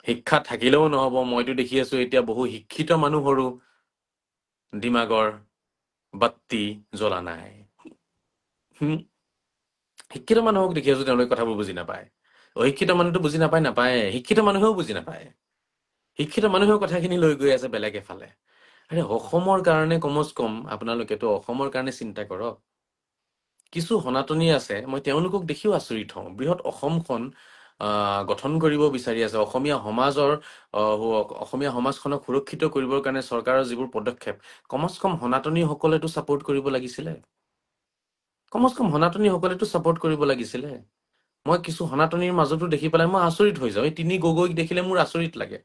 A: শিক্ষা থাকিলেও নহব। মইতো দেখি আছো এতিয়া বহু শিক্ষিত মানুহৰো দিমাগৰ বাতি জ্বলা নাই। শিক্ষিত মানুহক দেখি আছো তেওঁলোকে কথাবোৰ বুজি নাপায়। অশিক্ষিত মানুহটো বুজি নাপায়। শিক্ষিত মানুহেও বুজি নাপায়। শিক্ষিত মানুহেও কথাখিনি লৈ গৈ আছে বেলেগ এফালে। আৰে অসমৰ কাৰণে কমচ কম আপোনালোকেতো অসমৰ কাৰণে চিন্তা কৰক। কিছু সনাতনী আছে, মই তেওঁলোকক দেখিও আচৰিত হওঁ। বৃহৎ অসমখন গঠন কৰিব বিচাৰি আছে। অসমীয়া সমাজখনক সুৰক্ষিত কৰিবৰ কাৰণে চৰকাৰৰ যিবোৰ পদক্ষেপ, কমচ কম সনাতনীসকলেতো ছাপোৰ্ট কৰিব লাগিছিলে। ছাপোৰ্ট কৰিব লাগিছিলে। মই কিছু সনাতনীৰ মাজতো দেখি পেলাই মই আচৰিত হৈ যাওঁ। এই তিনি গগৈক দেখিলে মোৰ আচৰিত লাগে।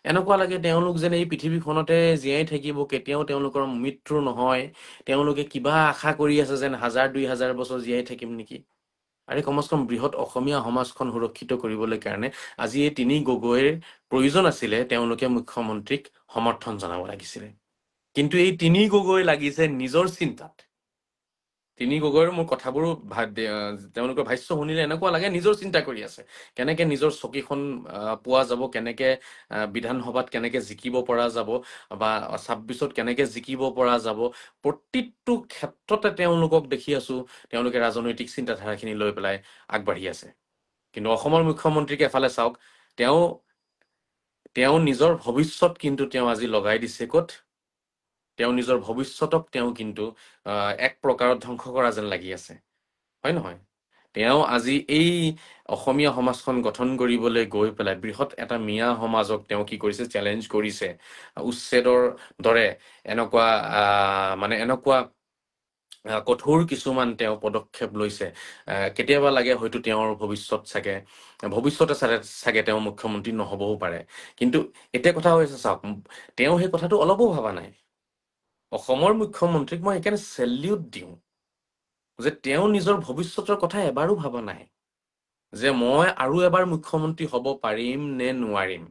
A: এনেকুৱা লাগে তেওঁলোক যেন এই পৃথিৱীখনতে জীয়াই থাকিব, কেতিয়াও তেওঁলোকৰ মৃত্যু নহয়। তেওঁলোকে কিবা আশা কৰি আছে যেন 1000-2000 বছৰ জীয়াই থাকিম নেকি। আৰে কমচ কম বৃহৎ অসমীয়া সমাজখন সুৰক্ষিত কৰিবলৈ কাৰণে আজি এই তিনি গগৈৰ প্ৰয়োজন আছিলে। তেওঁলোকে মুখ্যমন্ত্ৰীক সমৰ্থন জনাব লাগিছিলে। কিন্তু এই তিনি গগৈ লাগিছে নিজৰ চিন্তাত। তিনি গগৈৰ মোৰ কথাবোৰো তেওঁলোকৰ ভাষ্য শুনিলে এনেকুৱা লাগে নিজৰ চিন্তা কৰি আছে। কেনেকে নিজৰ চকীখন পোৱা যাব, কেনেকে বিধানসভাত কেনেকে জিকিব পৰা যাব, বা 26ত কেনেকে জিকিব পৰা যাব। প্ৰতিটো ক্ষেত্ৰতে তেওঁলোকক দেখি আছো তেওঁলোকে ৰাজনৈতিক চিন্তাধাৰাখিনি লৈ পেলাই আগবাঢ়ি আছে। কিন্তু অসমৰ মুখ্যমন্ত্ৰীক এফালে চাওক, তেওঁ নিজৰ ভৱিষ্যত কিন্তু তেওঁ আজি লগাই দিছে ক'ত? তেওঁ নিজৰ ভৱিষ্যতক তেওঁ কিন্তু এক প্ৰকাৰত ধ্বংস কৰা যেন লাগি আছে, হয় নহয়? তেওঁ আজি এই অসমীয়া সমাজখন গঠন কৰিবলৈ গৈ পেলাই বৃহৎ এটা মিয়া সমাজক তেওঁ কি কৰিছে, চেলেঞ্জ কৰিছে। উচ্ছেদৰ দৰে এনেকুৱা কঠোৰ কিছুমান তেওঁ পদক্ষেপ লৈছে। কেতিয়াবা লাগে হয়তো তেওঁৰ ভৱিষ্যতে চাগে তেওঁ মুখ্যমন্ত্ৰী নহবও পাৰে। কিন্তু এতিয়া কথা হৈছে চাওক, তেওঁ সেই কথাটো অলপো ভবা নাই। অসমৰ মুখ্যমন্ত্ৰীক মই সেইকাৰণে চেলিউট দিওঁ যে তেওঁ নিজৰ ভৱিষ্যতৰ কথা এবাৰো ভবা নাই, যে মই আৰু এবাৰ মুখ্যমন্ত্ৰী হ'ব পাৰিম নে নোৱাৰিম।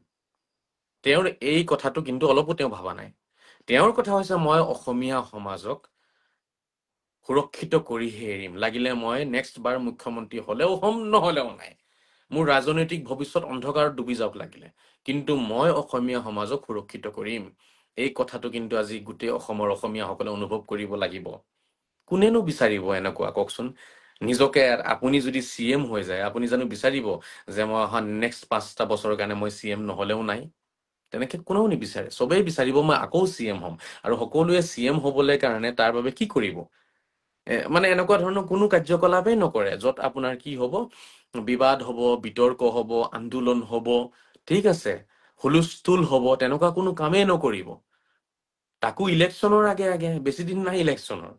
A: তেওঁৰ এই কথাটো কিন্তু অলপো তেওঁ ভবা নাই। তেওঁৰ কথা হৈছে মই অসমীয়া সমাজক সুৰক্ষিত কৰিহে এৰিম, লাগিলে মই নেক্সট বাৰ মুখ্যমন্ত্ৰী হলেও হ'ম, নহলেও নাই। মোৰ ৰাজনৈতিক ভৱিষ্যত অন্ধকাৰত ডুবি যাওক লাগিলে, কিন্তু মই অসমীয়া সমাজক সুৰক্ষিত কৰিম। এই কথাটো কিন্তু আজি গোটেই অসমৰ অসমীয়াসকলে অনুভৱ কৰিব লাগিব। কোনেনো বিচাৰিব এনেকুৱা, কওকচোন? নিজকে আপুনি যদি CM হৈ যায়, আপুনি জানো বিচাৰিব যে মই অহা নেক্সট 5টা বছৰৰ কাৰণে মই CM নহলেও নাই? তেনেকে কোনেও নিবিচাৰে। চবেই বিচাৰিব মই আকৌ CM হ'ম। আৰু সকলোৱে CM হবলৈ কাৰণে তাৰ বাবে কি কৰিব? এনেকুৱা ধৰণৰ কোনো কাৰ্যকলাপেই নকৰে য'ত আপোনাৰ কি হ'ব, বিবাদ হ'ব, বিতৰ্ক হ'ব, আন্দোলন হ'ব, ঠিক আছে, হুলস্থুল হ'ব, তেনেকুৱা কোনো কামেই নকৰিব। তাকো ইলেকশ্যনৰ আগে আগে, বেছি দিন নাই ইলেকশ্যনৰ।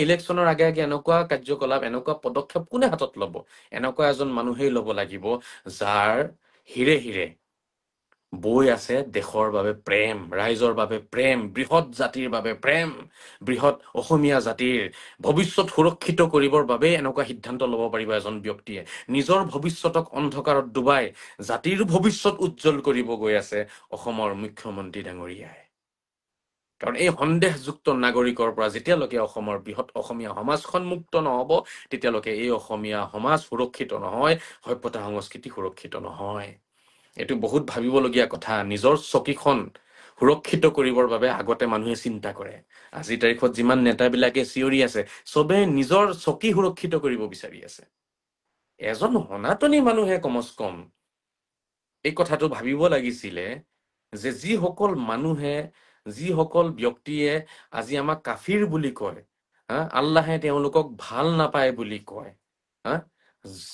A: ইলেকশ্যনৰ আগে আগে এনেকুৱা কাৰ্যকলাপ, এনেকুৱা পদক্ষেপ কোনে হাতত ল'ব? এনেকুৱা এজন মানুহেই ল'ব লাগিব যাৰ হিৰে হিৰে বৈ আছে দেশৰ বাবে প্ৰেম, ৰাইজৰ বাবে প্ৰেম, বৃহৎ জাতিৰ বাবে প্ৰেম, বৃহৎ অসমীয়া জাতিৰ ভৱিষ্যত সুৰক্ষিত কৰিবৰ বাবে এনেকুৱা সিদ্ধান্ত ল'ব পাৰিব এজন ব্যক্তিয়ে। নিজৰ ভৱিষ্যতক অন্ধকাৰত ডুবাই জাতিৰ ভৱিষ্যত উজ্জ্বল কৰিব গৈ আছে অসমৰ মুখ্যমন্ত্ৰী ডাঙৰীয়াই। কাৰণ এই সন্দেহযুক্ত নাগৰিকৰ পৰা যেতিয়ালৈকে অসমৰ বৃহৎ অসমীয়া সমাজখন মুক্ত নহব, তেতিয়ালৈকে এই অসমীয়া সমাজ সুৰক্ষিত নহয়, সভ্যতা সংস্কৃতি সুৰক্ষিত নহয়। এইটো বহুত ভাবিবলগীয়া কথা। নিজৰ চকীখন সুৰক্ষিত কৰিবৰ বাবে আগতে মানুহে চিন্তা কৰে। আজিৰ তাৰিখত যিমান নেতাবিলাকে চিঞৰি আছে, চবে নিজৰ চকী সুৰক্ষিত কৰিব বিচাৰি আছে। এজন সনাতনী মানুহে কমচ কম এই কথাটো ভাবিব লাগিছিলে যে যিসকল মানুহে, যিসকল ব্যক্তিয়ে আজি আমাক কাফিৰ বুলি কয়, আল্লাহে তেওঁলোকক ভাল নাপায় বুলি কয়,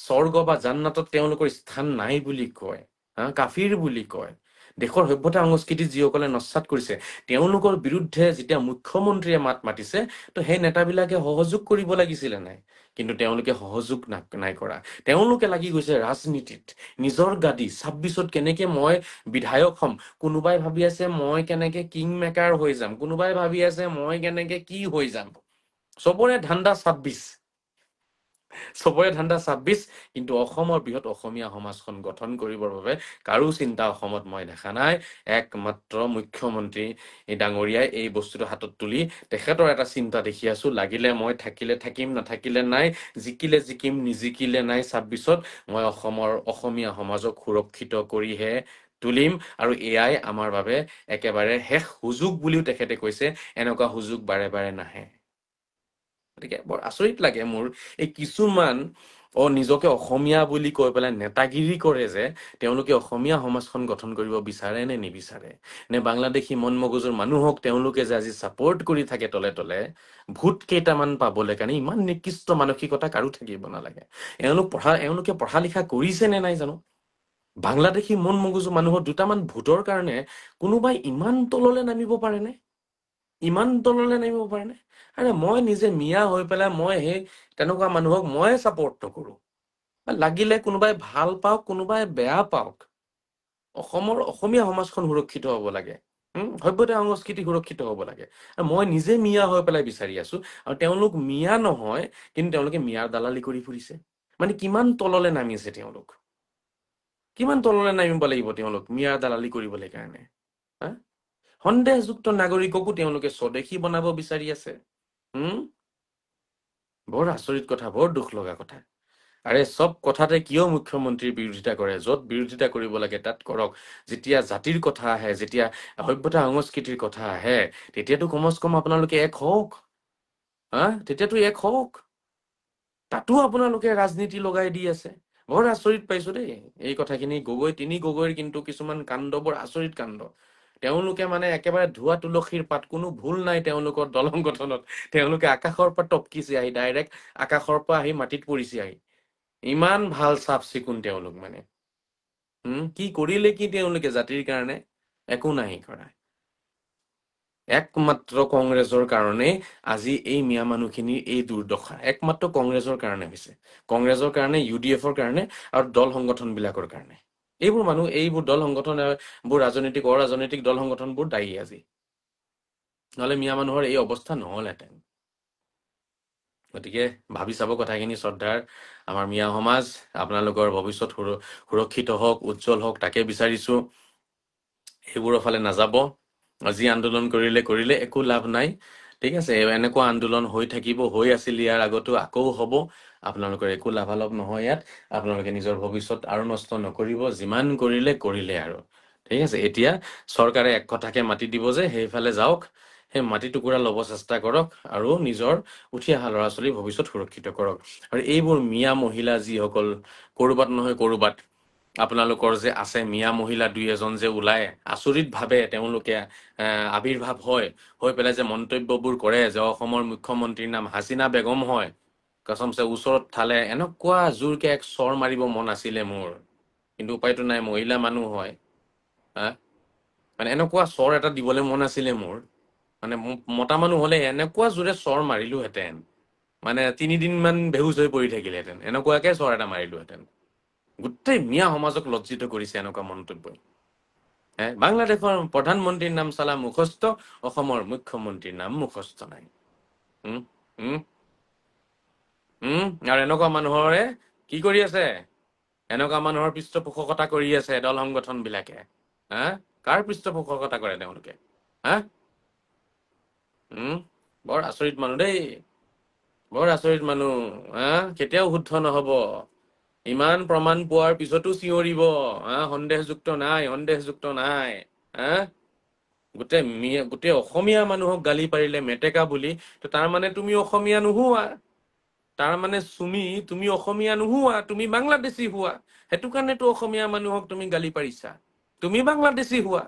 A: স্বৰ্গ বা জান্নাতত তেওঁলোকৰ স্থান নাই বুলি কয়, কাফিৰ বুলি কয়, দেশৰ সভ্যতা সংস্কৃতি যিসকলে নস্যাৎ কৰিছে, তেওঁলোকৰ বিৰুদ্ধে যেতিয়া মুখ্যমন্ত্ৰীয়ে মাত মাতিছে, তো সেই নেতাবিলাকে সহযোগ কৰিব লাগিছিলে নাই? কিন্তু তেওঁলোকে সহযোগ নাই কৰা। তেওঁলোকে লাগি গৈছে ৰাজনীতিত, নিজৰ গাদী 26ত কেনেকে মই বিধায়ক হ'ম, কোনোবাই ভাবি আছে মই কেনেকে কিং মেকাৰ হৈ যাম, কোনোবাই ভাবি আছে মই কেনেকে কি হৈ যাম। চবৰে ধান্দা 26, চবৰে ধান্দা 26, কিন্তু অসমৰ বৃহৎ অসমীয়া সমাজখন গঠন কৰিবৰ বাবে কাৰো চিন্তা অসমত মই দেখা নাই। একমাত্ৰ মুখ্যমন্ত্ৰী ডাঙৰীয়াই এই বস্তুটো হাতত তুলি তেখেতৰ এটা চিন্তা দেখি আছো, লাগিলে মই থাকিলে থাকিম, নাথাকিলে নাই, জিকিলে জিকিম, নিজিকিলে নাই, 26ত মই অসমৰ অসমীয়া সমাজক সুৰক্ষিত কৰিহে তুলিম, আৰু এয়াই আমাৰ বাবে একেবাৰে শেষ সুযোগ বুলিও তেখেতে কৈছে। এনেকুৱা সুযোগ বাৰে বাৰে নাহে। গতিকে বৰ আচৰিত লাগে মোৰ এই কিছুমান নিজকে অসমীয়া বুলি কৈ পেলাই নেতাগিৰি কৰে যে তেওঁলোকে অসমীয়া সমাজখন গঠন কৰিব বিচাৰে নে নিবিচাৰে, নে বাংলাদেশী মন মগজুৰ মানুহক তেওঁলোকে যে আজি ছাপোৰ্ট কৰি থাকে তলে তলে ভোট কেইটামান পাবলৈ কাৰণে। ইমান নিকৃষ্ট মানসিকতা কাৰো থাকিব নালাগে। এওঁলোকে পঢ়া লিখা কৰিছে নে নাই জানো। বাংলাদেশী মন মগজু মানুহৰ দুটামান ভোটৰ কাৰণে কোনোবাই ইমান তললে নামিব পাৰেনে? ইমান তললে নামিব পাৰেনে? আৰে মই নিজে মিয়া হৈ পেলাই মই সেই তেনেকুৱা মানুহক মই ছাপোৰ্ট নকৰো। লাগিলে কোনোবাই ভাল পাওক, কোনোবাই বেয়া পাওক, অসমীয়া সমাজখন সুৰক্ষিত হ'ব লাগে, সভ্যতা সংস্কৃতি সুৰক্ষিত হ'ব লাগে। মই নিজে মিয়া হৈ পেলাই বিচাৰি আছো, আৰু তেওঁলোক মিয়া নহয়, কিন্তু তেওঁলোকে মিয়াৰ দালালি কৰি ফুৰিছে। মানে কিমান তললে নামিছে তেওঁলোক, কিমান তললে নামিব লাগিব তেওঁলোক মিয়াৰ দালালি কৰিবলৈ কাৰণে। সন্দেহযুক্ত নাগৰিককো তেওঁলোকে স্বদেশী বনাব বিচাৰি আছে। বৰ আচৰিত কথা, বৰ দুখ লগা কথা। আৰে চব কথাতে কিয় মুখ্যমন্ত্ৰীৰ বিৰোধিতা কৰে? য'ত বিৰোধিতা কৰিব লাগে তাত কৰক। যেতিয়া জাতিৰ কথা আহে, যেতিয়া সভ্যতা সংস্কৃতিৰ কথা আহে, তেতিয়াতো কমচ কম আপোনালোকে এক হওক। তেতিয়াতো এক হওক। তাতো আপোনালোকে ৰাজনীতি লগাই দি আছে। বৰ আচৰিত পাইছো দেই এই কথাখিনি। তিনি গগৈৰ কিন্তু কিছুমান কাণ্ড বৰ আচৰিত কাণ্ড। তেওঁলোকে মানে একেবাৰে ধোৱা তুলসীৰ পাত, কোনো ভুল নাই তেওঁলোকৰ দলং গঠনত। তেওঁলোকে আকাশৰ পৰা টপকিছে আহি, ডাইৰেক্ট আকাশৰ পৰা আহি মাটিত পৰিছে আহি। ইমান ভাল চাফ চিকুণ তেওঁলোক মানে। কি কৰিলে কি তেওঁলোকে জাতিৰ কাৰণে? একো নাই কৰা। একমাত্ৰ কংগ্ৰেছৰ কাৰণে আজি এই মিয়া মানুহখিনিৰ এই দুৰ্দশা, একমাত্ৰ কংগ্ৰেছৰ কাৰণে হৈছে। কংগ্ৰেছৰ কাৰণে, UDFৰ কাৰণে, আৰু দল সংগঠন বিলাকৰ কাৰণে। এইবোৰ মানুহ, এইবোৰ দল সংগঠন, বোৰ অৰাজনৈতিক দল সংগঠনবোৰ দায়ী আজি। নহলে মিয়া মানুহৰ এই অৱস্থা নহলহেঁতেন। গতিকে ভাবি চাব কথাখিনি শ্ৰদ্ধাৰ আমাৰ মিয়া সমাজ। আপোনালোকৰ ভৱিষ্যত সুৰক্ষিত হওক, উজ্জ্বল হওক, তাকে বিচাৰিছো। সেইবোৰৰ ফালে নাযাব। যি আন্দোলন কৰিলে একো লাভ নাই। ঠিক আছে, এনেকুৱা আন্দোলন হৈ থাকিব, হৈ আছিল ইয়াৰ আগতো, আকৌ হ'ব। আপোনালোকৰ একো লাভালাভ নহয় ইয়াত। আপোনালোকে নিজৰ ভৱিষ্যত আৰু নষ্ট নকৰিব। যিমান কৰিলে আৰু। ঠিক আছে, এতিয়া চৰকাৰে এক কথাকে মাতি দিব যে সেইফালে যাওক, সেই মাটি টুকুৰা ল'ব চেষ্টা কৰক, আৰু নিজৰ উঠি অহা ল'ৰা ছোৱালীৰ ভৱিষ্যত সুৰক্ষিত কৰক। আৰু এইবোৰ মিয়া মহিলা যিসকল কৰবাত নহয় কৰবাত আপোনালোকৰ যে আছে, মিয়া মহিলা দুই এজন যে ওলাই আচৰিত ভাৱে তেওঁলোকে আবিৰ্ভাৱ হৈ পেলাই যে মন্তব্যবোৰ কৰে যে অসমৰ মুখ্যমন্ত্ৰীৰ নাম হাছিনা বেগম হয়, কসমচে ওচৰত থালে এনেকুৱা জোৰকে এক চৰ মাৰিব মন আছিলে মোৰ, কিন্তু উপায়তো নাই, মহিলা মানুহ হয়। মানে এনেকুৱা চৰ এটা দিবলৈ মন আছিলে মোৰ। মানে মতা মানুহ হলে এনেকুৱা জোৰে চৰ মাৰিলোহেঁতেন, মানে 3 দিন মান বেহুচ হৈ পৰি থাকিলেহেঁতেন। এনেকুৱাকে চৰ এটা মাৰিলোহেঁতেন। গোটেই মিয়া সমাজক লজ্জিত কৰিছে এনেকুৱা মন্তব্যই। বাংলাদেশৰ প্ৰধানমন্ত্ৰীৰ নাম চালা মুখস্থ, অসমৰ মুখ্যমন্ত্ৰীৰ নাম মুখস্থ নাই। উম উম আৰু এনেকুৱা মানুহৰে কি কৰি আছে? এনেকুৱা মানুহৰ পৃষ্ঠপোষকতা কৰি আছে দল সংগঠন বিলাকে। কাৰ পৃষ্ঠপোষকতা কৰে তেওঁলোকে? হা বৰ আচৰিত মানুহ দেই, বৰ আচৰিত মানুহ। কেতিয়াও শুদ্ধ নহব। ইমান প্ৰমাণ পোৱাৰ পিছতো চিঞৰিব সন্দেহযুক্ত নাই, সন্দেহযুক্ত নাই। হা গোটেই অসমীয়া মানুহক গালি পাৰিলে মেটেকা বুলি, তাৰ মানে তুমি অসমীয়া নোহোৱা। তাৰ মানে তুমি অসমীয়া নোহোৱা, তুমি বাংলাদেশী হোৱা। সেইটো কাৰণেতো অসমীয়া মানুহক তুমি গালি পাৰিছা। তুমি বাংলাদেশী হোৱা।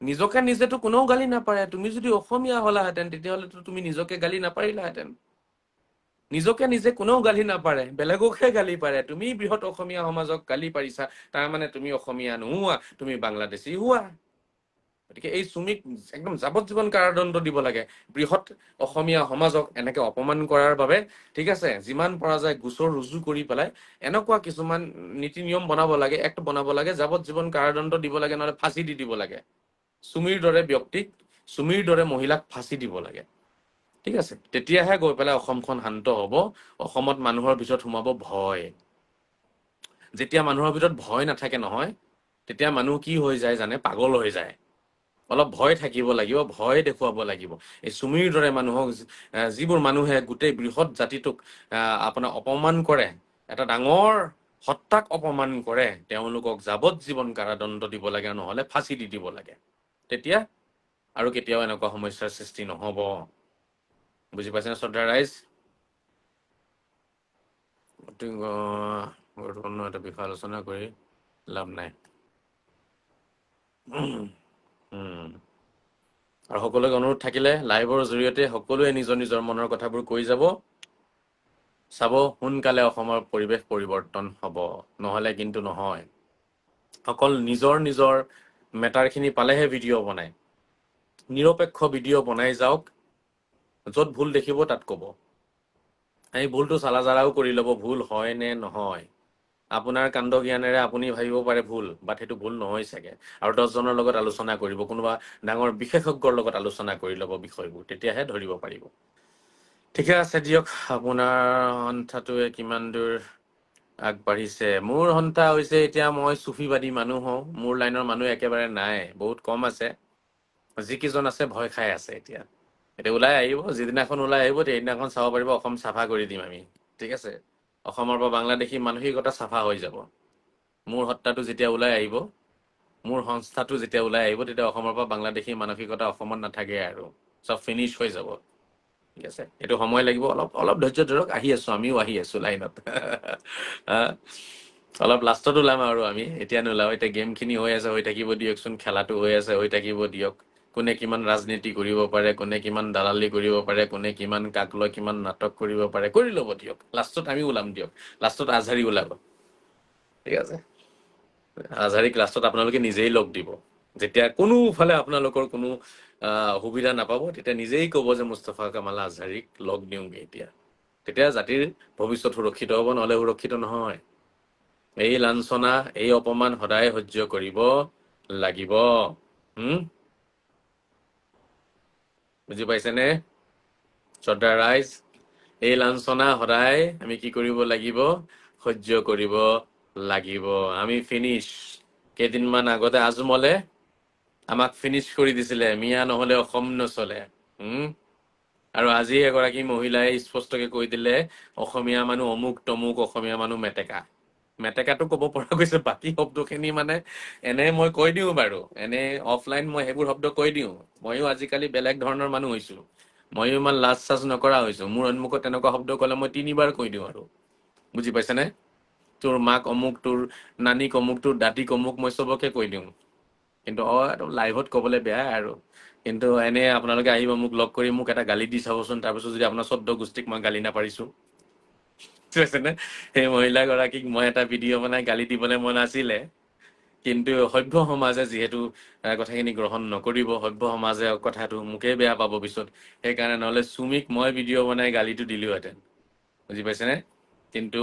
A: নিজকে নিজেতো কোনেও গালি নাপাৰে। তুমি যদি অসমীয়া হলাহেঁতেন তেতিয়াহ'লেতো তুমি নিজকে গালি নাপাৰিলাহেঁতেন। নিজকে নিজে কোনেও গালি নাপাৰে, বেলেগকহে গালি পাৰে। তুমি বৃহৎ অসমীয়া সমাজক গালি পাৰিছা, তাৰ মানে তুমি অসমীয়া নোহোৱা, তুমি বাংলাদেশী হোৱা। গতিকে এই চুমিক একদম যাৱজ্জীৱন কাৰাদণ্ড দিব লাগে, বৃহৎ অসমীয়া সমাজক এনেকে অপমান কৰাৰ বাবে। ঠিক আছে, যিমান পৰা যায় গোচৰ ৰুজু কৰি পেলাই এনেকুৱা কিছুমান নীতি নিয়ম বনাব লাগে, এক্ট বনাব লাগে, যাৱজ্জীৱন কাৰাদণ্ড দিব লাগে, নহলে ফাঁচি দি দিব লাগে। চুমিৰ দৰে ব্যক্তিক, চুমিৰ দৰে মহিলাক ফাঁচি দিব লাগে। ঠিক আছে, তেতিয়াহে গৈ পেলাই অসমখন শান্ত হব। অসমত মানুহৰ ভিতৰত সোমাব ভয়। যেতিয়া মানুহৰ ভিতৰত ভয় নাথাকে নহয়, তেতিয়া মানুহ কি হৈ যায় জানে? পাগল হৈ যায়। অলপ ভয় থাকিব লাগিব, ভয় দেখুৱাব লাগিব। এই চুমিৰ দৰে মানুহক, যিবোৰ মানুহে গোটেই বৃহৎ জাতিটোক আপোনাৰ অপমান কৰে, এটা ডাঙৰ সত্তাক অপমান কৰে, তেওঁলোকক যাৱজ্জীৱন কাৰাদণ্ড দিব লাগে, নহলে ফাঁচি দি দিব লাগে। তেতিয়া আৰু কেতিয়াও এনেকুৱা সমস্যাৰ সৃষ্টি নহব। বুজি পাইছেনে শ্ৰদ্ধাৰ ৰাইজ? গুৰুত্বপূৰ্ণ এটা বিষয় আলোচনা কৰি লাভ নাই। আৰু সকলোকে অনুৰোধ থাকিলে লাইভৰ জৰিয়তে সকলোৱে নিজৰ নিজৰ মনৰ কথাবোৰ কৈ যাব। চাব, সোনকালে অসমৰ পৰিৱেশ পৰিৱৰ্তন হ'ব, নহলে কিন্তু নহয়। অকল নিজৰ নিজৰ মেটাৰখিনি পালেহে ভিডিঅ' বনায়। নিৰপেক্ষ ভিডিঅ' বনাই যাওক, য'ত ভুল দেখিব তাত ক'ব। এই ভুলটো চালাজাৰাও কৰি ল'ব, ভুল হয় নে নহয়। আপোনাৰ কাণ্ড জ্ঞানেৰে আপুনি ভাবিব পাৰে ভুল, বাট সেইটো ভুল নহয় চাগে। আৰু 10জনৰ লগত আলোচনা কৰিব, কোনোবা ডাঙৰ বিশেষজ্ঞৰ লগত আলোচনা কৰি ল'ব বিষয়বোৰ, তেতিয়াহে ধৰিব পাৰিব। ঠিকে আছে দিয়ক, আপোনাৰ সন্থাটোৱে কিমান দূৰ আগবাঢ়িছে? মোৰ সন্থা হৈছে, এতিয়া মই চুফিবাদী মানুহ হওঁ, মোৰ লাইনৰ মানুহ একেবাৰে নাই, বহুত কম আছে। যিকেইজন আছে ভয় খাই আছে। এতিয়া ওলাই আহিব, যিদিনাখন ওলাই আহিব সেইদিনাখন চাব পাৰিব অসম চাফা কৰি দিম আমি। ঠিক আছে, অসমৰ পৰা বাংলাদেশী মানসিকতা চাফা হৈ যাব। মোৰ সত্তাটো যেতিয়া ওলাই আহিব, মোৰ সংস্থাটো যেতিয়া ওলাই আহিব, তেতিয়া অসমৰ পৰা বাংলাদেশী মানসিকতা অসমত নাথাকে আৰু চব ফিনিছ হৈ যাব। ঠিক আছে, এইটো সময় লাগিব, অলপ অলপ ধৈৰ্য ধৰক। আহি আছো, আমিও আহি আছো লাইনত। অলপ লাষ্টত ওলাম আৰু আমি এতিয়া নোলাও। এতিয়া গেমখিনি হৈ আছে, হৈ থাকিব দিয়কচোন। খেলাটো হৈ আছে, হৈ থাকিব দিয়ক। কোনে কিমান ৰাজনীতি কৰিব পাৰে, কোনে কিমান দালালি কৰিব পাৰে, কোনে কিমান কাক লৈ কিমান নাটক কৰিব পাৰে, কৰি ল'ব দিয়ক। লাষ্টত আমি ওলাম দিয়ক, লাষ্টত আজহাৰি ওলাব। ঠিক আছে, আজহাৰিক লাষ্টত আপোনালোকে নিজেই লগ দিব। যেতিয়া কোনোফালে আপোনালোকৰ কোনো সুবিধা নাপাব, তেতিয়া নিজেই ক'ব যে মুস্তফা কামাল আজহাৰিক লগ দিওঁগে এতিয়া। তেতিয়া জাতিৰ ভৱিষ্যত সুৰক্ষিত হ'ব, নহলে সুৰক্ষিত নহয়। এই লাঞ্ছনা, এই অপমান সদায় সহ্য কৰিব লাগিব। বুজি পাইছেনে শ্ৰদ্ধাৰ ৰাইজ? এই লাঞ্ছনা সদায় আমি কি কৰিব লাগিব? সহ্য কৰিব লাগিব। আমি ফিনিছ। কেইদিনমান আগতে আজমলে আমাক ফিনিছ কৰি দিছিলে, মিয়া নহলে অসম নচলে। আৰু আজি এগৰাকী মহিলাই স্পষ্টকে কৈ দিলে, অসমীয়া মানুহ অমুক তমুক, অসমীয়া মানুহ মেটেকা। মেটেকাটো ক'ব পৰা গৈছে, বাকী শব্দখিনি মানে এনে মই কৈ দিওঁ বাৰু, এনে অফলাইন মই সেইবোৰ শব্দ কৈ দিওঁ। ময়ো আজিকালি বেলেগ ধৰণৰ মানুহ হৈছো, ময়ো ইমান লাজ চাজ নকৰা হৈছো। মোৰ সন্মুখত তেনেকুৱা শব্দ ক'লে মই 3বাৰ কৈ দিওঁ আৰু। বুজি পাইছেনে? তোৰ মাক অমুক, তোৰ নানীক অমুক, তোৰ দাদীক অমুক, মই চবকে কৈ দিওঁ। কিন্তু লাইভত ক'বলৈ বেয়া আৰু। কিন্তু এনে আপোনালোকে আহিব মোক লগ কৰি, মোক এটা গালি দি চাবচোন, তাৰপিছত যদি আপোনাৰ 14 গোষ্ঠীক মই গালি নাপাৰিছো। বুজিছেনে? সেই মহিলাগৰাকীক মই এটা ভিডিঅ' বনাই গালি দিবলৈ মন আছিলে, কিন্তু সভ্য সমাজে যিহেতু কথাখিনি গ্ৰহণ নকৰিব, সভ্য সমাজে কথাটো মোকেই বেয়া পাব পিছত। সেইকাৰণে নহলে চুমিক মই ভিডিঅ' বনাই গালিটো দিলোহেঁতেন। বুজি পাইছেনে? কিন্তু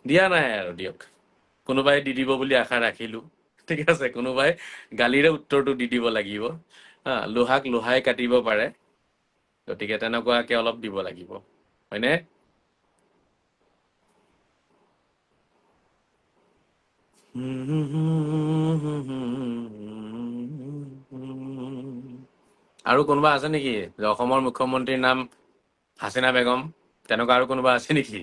A: দিয়া নাই আৰু দিয়ক, কোনোবাই দি দিব বুলি আশা ৰাখিলো। ঠিক আছে, কোনোবাই গালিৰে উত্তৰটো দি দিব লাগিব। লোহাক লোহাই কাটিব পাৰে, গতিকে তেনেকুৱাকে অলপ দিব লাগিব, হয়নে? আৰু কোনোবা আছে নেকি যে অসমৰ মুখ্যমন্ত্ৰীৰ নাম হাছিনা বেগম? তেনেকুৱা আৰু কোনোবা আছে নেকি?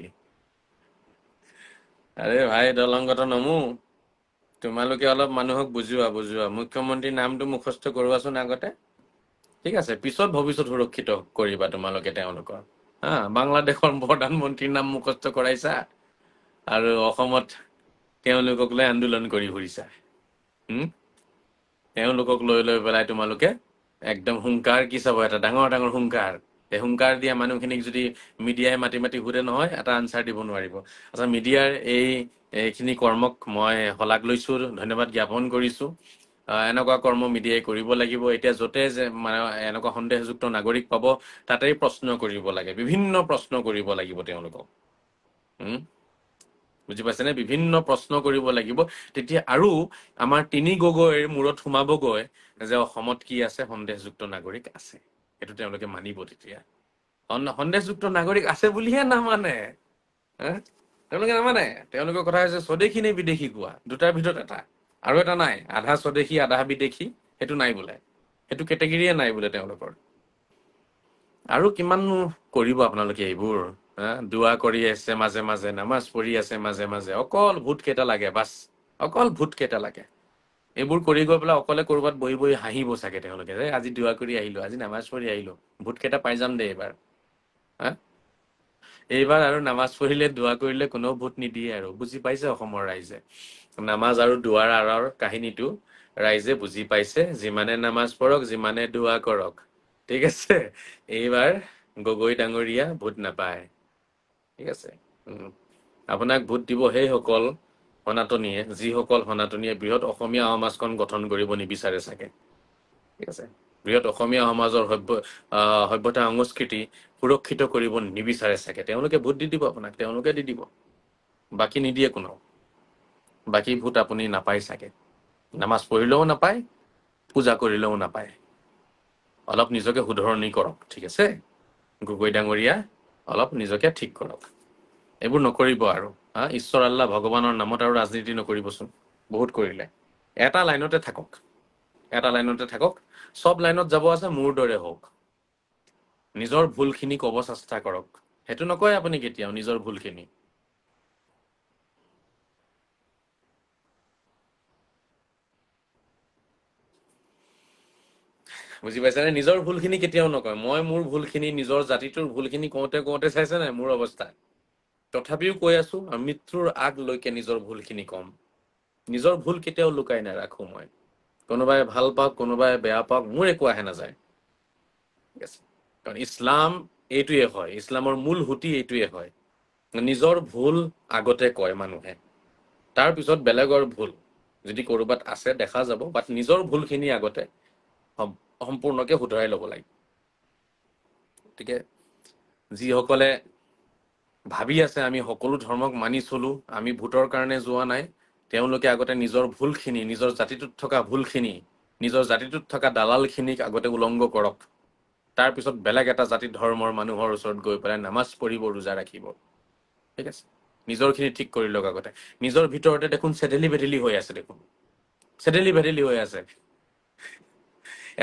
A: আৰে ভাই দলংগত নমো, তোমালোকে অলপ মানুহক বুজোৱা। মুখ্যমন্ত্ৰীৰ নামটো মুখস্থ কৰোৱাচোন আগতে। ঠিক আছে, পিছত ভৱিষ্যত সুৰক্ষিত কৰিবা তোমালোকে তেওঁলোকৰ। বাংলাদেশৰ প্ৰধানমন্ত্ৰীৰ নাম মুখস্থ কৰাইছা আৰু অসমত তেওঁলোকক লৈ আন্দোলন কৰি ফুৰিছা। হুম? তেওঁলোকক লৈ লৈ পেলাই তোমালোকে একদম হুংকাৰ কি চাব, এটা ডাঙৰ ডাঙৰ হুংকাৰ। এই হুংকাৰ দিয়া মানুহখিনিক যদি মিডিয়াই মাতি মাতি সুধে নহয়, এটা আনচাৰ দিব নোৱাৰিব। আচ্ছা, মিডিয়াৰ এইখিনি কৰ্মক মই শলাগ লৈছো, ধন্যবাদ জ্ঞাপন কৰিছো। এনেকুৱা কৰ্ম মিডিয়াই কৰিব লাগিব। এতিয়া য'তে যে মানে এনেকুৱা সন্দেহযুক্ত নাগৰিক পাব, তাতেই প্ৰশ্ন কৰিব লাগে, বিভিন্ন প্ৰশ্ন কৰিব লাগিব তেওঁলোকক। বুজি পাইছেনে? বিভিন্ন প্ৰশ্ন কৰিব লাগিব। তেতিয়া আৰু আমাৰ তিনি গগৈৰ মূৰত সোমাবগৈ যে অসমত কি আছে, সন্দেহযুক্ত নাগৰিক আছে। সেইটো তেওঁলোকে মানিব তেতিয়া। সন্দেহযুক্ত নাগৰিক আছে বুলিহে নামানে। তেওঁলোকে নামানে। তেওঁলোকৰ কথা হৈছে স্বদেশী নে বিদেশী কোৱা, দুটাৰ ভিতৰত এটা। আৰু এটা নাই, আধা স্বদেশী আধা বিদেশী, সেইটো নাই বোলে। সেইটো কেটেগৰীয়ে নাই বোলে তেওঁলোকৰ। আৰু কিমাননো কৰিব আপোনালোকে এইবোৰ? দোৱা কৰি আছে মাজে মাজে, নামাজ পঢ়ি আছে মাজে মাজে, অকল ভোট কেইটা লাগে, বাছ অকল ভোট কেইটা লাগে। এইবোৰ কৰি গৈ পেলাই অকলে কৰবাত বহি বহি হাঁহিব চাগে তেওঁলোকে, যে আজি দোৱা কৰি আহিলো, আজি নামাজ পঢ়ি আহিলো, ভোট কেইটা পাই যাম দে এইবাৰ। এইবাৰ আৰু নামাজ পঢ়িলে দোৱা কৰিলে কোনেও ভোট নিদিয়ে আৰু। বুজি পাইছে অসমৰ ৰাইজে নামাজ আৰু দোৱাৰ আঁৰৰ কাহিনীটো? ৰাইজে বুজি পাইছে। যিমানে নামাজ পঢ়ক, যিমানে দোৱা কৰক, ঠিক আছে, এইবাৰ গগৈ ডাঙৰীয়া ভোট নাপায়। ঠিক আছে। আপোনাক ভোট দিব সেইসকল সনাতনীয়ে, যিসকল সনাতনীয়ে বৃহৎ অসমীয়া সমাজখন গঠন কৰিব নিবিচাৰে চাগে। ঠিক আছে, বৃহৎ অসমীয়া সমাজৰ সভ্যতা সংস্কৃতি সুৰক্ষিত কৰিব নিবিচাৰে চাগে। তেওঁলোকে ভোট দি দিব আপোনাক, তেওঁলোকে দি দিব, বাকী নিদিয়ে কোনো। বাকী ভোট আপুনি নাপায় চাগে। নামাজ পঢ়িলেও নাপায়, পূজা কৰিলেও নাপায়। অলপ নিজকে শুধৰণি কৰক, ঠিক আছে গগৈ ডাঙৰীয়া, অলপ নিজকে ঠিক কৰক। এইবোৰ নকৰিব আৰু। ঈশ্বৰ আল্লাহ ভগৱানৰ নামত আৰু ৰাজনীতি নকৰিবচোন, বহুত কৰিলে। এটা লাইনতে থাকক, এটা লাইনতে থাকক। চব লাইনত যাব আছে, মোৰ দৰে হওক। নিজৰ ভুলখিনি ক'ব চেষ্টা কৰক। সেইটো নকয় আপুনি কেতিয়াও নিজৰ ভুলখিনি। বুজি পাইছেনে? নিজৰ ভুলখিনি কেতিয়াও নকয়। মই মোৰ ভুলখিনি, নিজৰ জাতিটোৰ ভুলখিনি কওঁতে কওঁতে চাইছে নাই মোৰ অৱস্থা? তথাপিও কৈ আছো, মৃত্যুৰ আগলৈকে নিজৰ ভুলখিনি কম। নিজৰ ভুল কেতিয়াও লুকাই নাৰাখো মই। কোনোবাই ভাল পাওক, কোনোবাই বেয়া পাওক, মোৰ একো আহে নাযায়। ঠিক আছে, কাৰণ ইছলাম এইটোৱে হয়, ইছলামৰ মূল সুঁতি এইটোৱে হয়। নিজৰ ভুল আগতে কয় মানুহে, তাৰপিছত বেলেগৰ ভুল যদি ক'ৰবাত আছে দেখা যাব, বাট নিজৰ ভুলখিনি আগতে সম্পূৰ্ণকে শুধৰাই ল'ব লাগে। গতিকে যিসকলে ভাবি আছে আমি সকলো ধৰ্মক মানি চলো, আমি ভোটৰ কাৰণে যোৱা নাই, তেওঁলোকে আগতে নিজৰ ভুলখিনি, নিজৰ জাতিটোত থকা ভুলখিনি, নিজৰ জাতিটোত থকা দালালখিনিক আগতে উলংঘ কৰক। তাৰপিছত বেলেগ এটা জাতি ধৰ্মৰ মানুহৰ ওচৰত গৈ পেলাই নামাজ পঢ়িব, ৰোজা ৰাখিব। ঠিক আছে, নিজৰখিনি ঠিক কৰি লওক আগতে। নিজৰ ভিতৰতে দেখোন চেডেলি ভেডেলি হৈ আছে, দেখোন চেডেলি ভেডেলি হৈ আছে।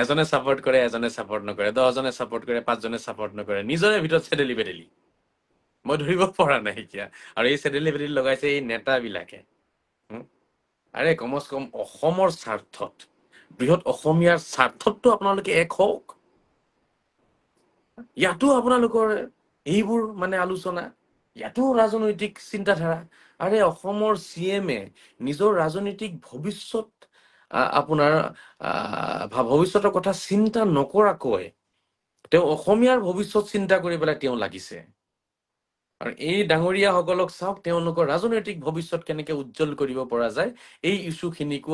A: এজনে ছাপোৰ্ট কৰে, এজনে ছাপোৰ্ট নকৰে, 10জনে ছাপোৰ্ট কৰে, 5জনে ছাপোৰ্ট নকৰে, নিজৰে ভিতৰত চেডেলি ভেডেলি। মই ধৰিব পৰা নাই এতিয়া। আৰু এই চেডেলি ভেডেলি লগাইছে এই নেতাবিলাকে। আৰে কমচ কম অসমৰ স্বাৰ্থত, বৃহৎ অসমীয়াৰ স্বাৰ্থতটো আপোনালোকে এক হওক। ইয়াতো আপোনালোকৰ এইবোৰ মানে আলোচনা, ইয়াতো ৰাজনৈতিক চিন্তাধাৰা। আৰে অসমৰ CM-এ নিজৰ ৰাজনৈতিক ভৱিষ্যত, আপোনাৰ ভৱিষ্যতৰ কথা চিন্তা নকৰাকৈ তেওঁ অসমীয়াৰ ভৱিষ্যত চিন্তা কৰি পেলাই তেওঁ লাগিছে। আৰু এই ডাঙৰীয়াসকলক চাওক, তেওঁলোকৰ ৰাজনৈতিক ভৱিষ্যত কেনেকে উজ্জ্বল কৰিব পৰা যায়, এই ইছ্যুখিনিকো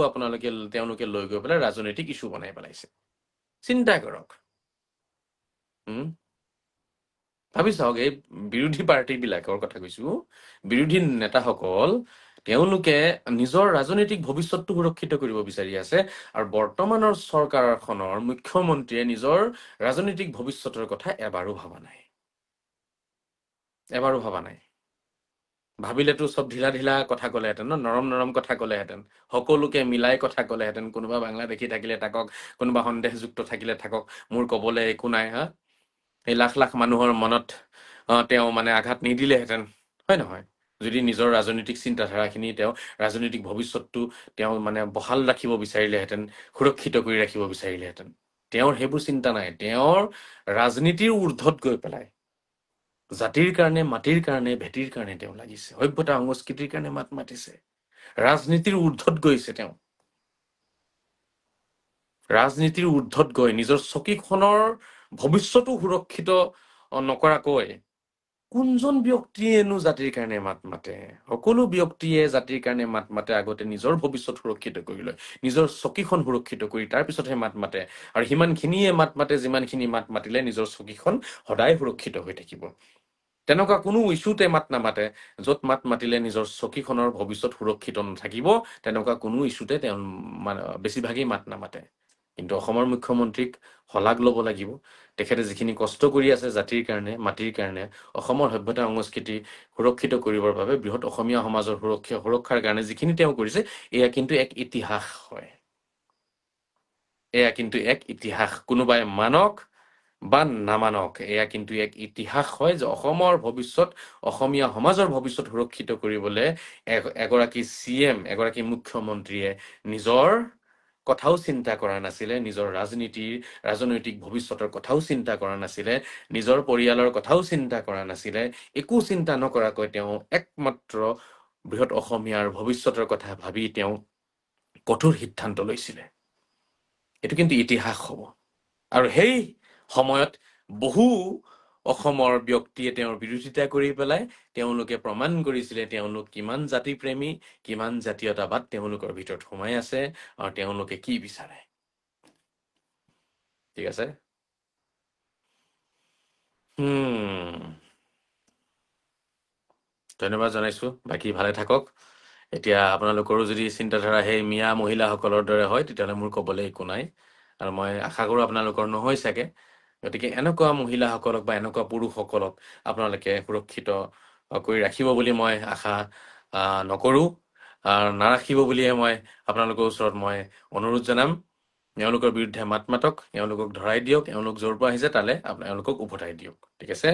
A: তেওঁলোকে লৈ গৈ পেলাই ৰাজনৈতিক ইছ্যু বনাই পেলাইছে। চিন্তা কৰক। ভাবি চাওক, এই বিৰোধী পাৰ্টিবিলাকৰ কথা কৈছো, বিৰোধী নেতাসকল তেওঁলোকে নিজৰ ৰাজনৈতিক ভৱিষ্যতটো সুৰক্ষিত কৰিব বিচাৰি আছে আৰু বৰ্তমানৰ চৰকাৰখনৰ মুখ্যমন্ত্ৰীয়ে নিজৰ ৰাজনৈতিক ভৱিষ্যতৰ কথা এবাৰো ভবা নাই ভাবিলেতো চব ঢিলা কথা ক'লেহেঁতেন নৰম নৰম কথা ক'লেহেঁতেন সকলোকে মিলাই কথা ক'লেহেঁতেন কোনোবা বাংলাদেশী থাকিলে থাকক কোনোবা সন্দেহযুক্ত থাকিলে থাকক মোৰ ক'বলৈ একো নাই হা এই লাখ লাখ মানুহৰ মনত তেওঁ মানে আঘাত নিদিলেহেঁতেন হয় নহয় যদি নিজৰ ৰাজনৈতিক চিন্তাধাৰাখিনি তেওঁ ৰাজনৈতিক ভৱিষ্যতটো তেওঁ মানে বহাল ৰাখিব বিচাৰিলেহেঁতেন সুৰক্ষিত কৰি ৰাখিব বিচাৰিলেহেঁতেন তেওঁৰ সেইবোৰ চিন্তা নাই তেওঁৰ ৰাজনীতিৰ ঊৰ্ধত গৈ পেলাই জাতিৰ কাৰণে মাটিৰ কাৰণে ভেটিৰ কাৰণে তেওঁ লাগিছে সভ্যতা সংস্কৃতিৰ কাৰণে মাত মাতিছে ৰাজনীতিৰ ঊৰ্ধত গৈছে তেওঁ ৰাজনীতিৰ ঊৰ্ধত গৈ নিজৰ চকীখনৰ ভৱিষ্যতো সুৰক্ষিত নকৰাকৈ কোনজন ব্যক্তিয়েনো জাতিৰ কাৰণে মাত মাতে সকলো ব্যক্তিয়ে জাতিৰ কাৰণে মাত মাতে আগতে নিজৰ ভৱিষ্যত সুৰক্ষিত কৰি লয় নিজৰ চকীখন সুৰক্ষিত কৰি তাৰ পিছতহে মাত মাতে আৰু সিমানখিনিয়ে মাত মাতে যিমানখিনি মাত মাতিলে নিজৰ চকীখন সদায় সুৰক্ষিত হৈ থাকিব তেনেকুৱা কোনো ইছ্যুতে মাত নামাতে য'ত মাত মাতিলে নিজৰ চকীখনৰ ভৱিষ্যত সুৰক্ষিত নাথাকিব তেনেকুৱা কোনো ইছ্যুতে তেওঁ বেছিভাগেই মাত নামাতে কিন্তু অসমৰ মুখ্যমন্ত্ৰীক শলাগ ল'ব লাগিব তেখেতে যিখিনি কষ্ট কৰি আছে জাতিৰ কাৰণে মাটিৰ কাৰণে অসমৰ সভ্যতা সংস্কৃতি সুৰক্ষিত কৰিবৰ বাবে বৃহৎ অসমীয়া সমাজৰ সুৰক্ষাৰ কাৰণে যিখিনি তেওঁ কৰিছে এয়া কিন্তু এক ইতিহাস হয় এয়া কিন্তু এক ইতিহাস কোনোবাই মানক বা নামানক এয়া কিন্তু এক ইতিহাস হয় যে অসমৰ ভৱিষ্যত অসমীয়া সমাজৰ ভৱিষ্যত সুৰক্ষিত কৰিবলৈ এগৰাকী CM এগৰাকী মুখ্যমন্ত্ৰীয়ে নিজৰ কথাও চিন্তা কৰা নাছিলে নিজৰ ৰাজনৈতিক ভৱিষ্যতৰ কথাও চিন্তা কৰা নাছিলে নিজৰ পৰিয়ালৰ কথাও চিন্তা কৰা নাছিলে একো চিন্তা নকৰাকৈ তেওঁ একমাত্ৰ বৃহৎ অসমীয়াৰ ভৱিষ্যতৰ কথা ভাবি তেওঁ কঠোৰ সিদ্ধান্ত লৈছিলে এইটো কিন্তু ইতিহাস হ'ব আৰু সেই সময়ত বহু অসমৰ ব্যক্তিয়ে তেওঁৰ বিৰোধিতা কৰি পেলাই তেওঁলোকে প্ৰমাণ কৰিছিলে তেওঁলোক কিমান জাতিপ্ৰেমী কিমান জাতীয়তাবাদ তেওঁলোকৰ ভিতৰত সোমাই আছে আৰু তেওঁলোকে কি বিচাৰে ঠিক আছে ধন্যবাদ জনাইছো বাকী ভালে থাকক এতিয়া আপোনালোকৰো যদি চিন্তাধাৰা সেই মিয়া মহিলাসকলৰ দৰে হয় তেতিয়াহ'লে মোৰ ক'বলৈ একো নাই আৰু মই আশা কৰোঁ আপোনালোকৰ নহয় চাগে গতিকে এনেকুৱা মহিলাসকলক বা এনেকুৱা পুৰুষসকলক আপোনালোকে সুৰক্ষিত কৰি ৰাখিব বুলি মই আশা নকৰোঁ নাৰাখিব বুলিয়ে মই আপোনালোকৰ ওচৰত মই অনুৰোধ জনাম এওঁলোকৰ বিৰুদ্ধে মাত মাতক এওঁলোকক ধৰাই দিয়ক এওঁলোক য'ৰ পৰা আহিছে তালে এওঁলোকক উভতাই দিয়ক ঠিক আছে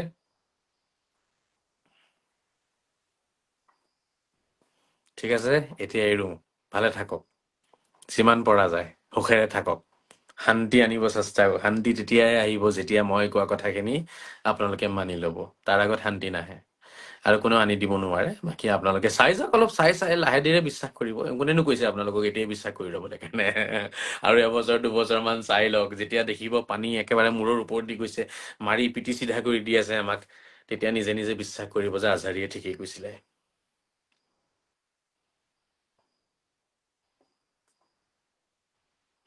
A: ঠিক আছে এতিয়া এৰো ভালে থাকক যিমান পৰা যায় সুখেৰে থাকক শান্তি আনিব চেষ্টা কৰক শান্তি তেতিয়াই আহিব যেতিয়া মই কোৱা কথাখিনি আপোনালোকে মানি ল'ব তাৰ আগত শান্তি নাহে আৰু কোনেও আনি দিব নোৱাৰে বাকী আপোনালোকে চাই যাওক অলপ চাই লাহে ধীৰে বিশ্বাস কৰিব কোনেনো কৈছে আপোনালোকক এতিয়াই বিশ্বাস কৰি ল'বলৈ কাৰণে আৰু এবছৰ দুবছৰমান চাই লওক যেতিয়া দেখিব পানী একেবাৰে মূৰৰ ওপৰত দি গৈছে মাৰি পিটি চিধা কৰি দি আছে আমাক তেতিয়া নিজে নিজে বিশ্বাস কৰিব যে আজাৰীয়ে ঠিকেই কৈছিলে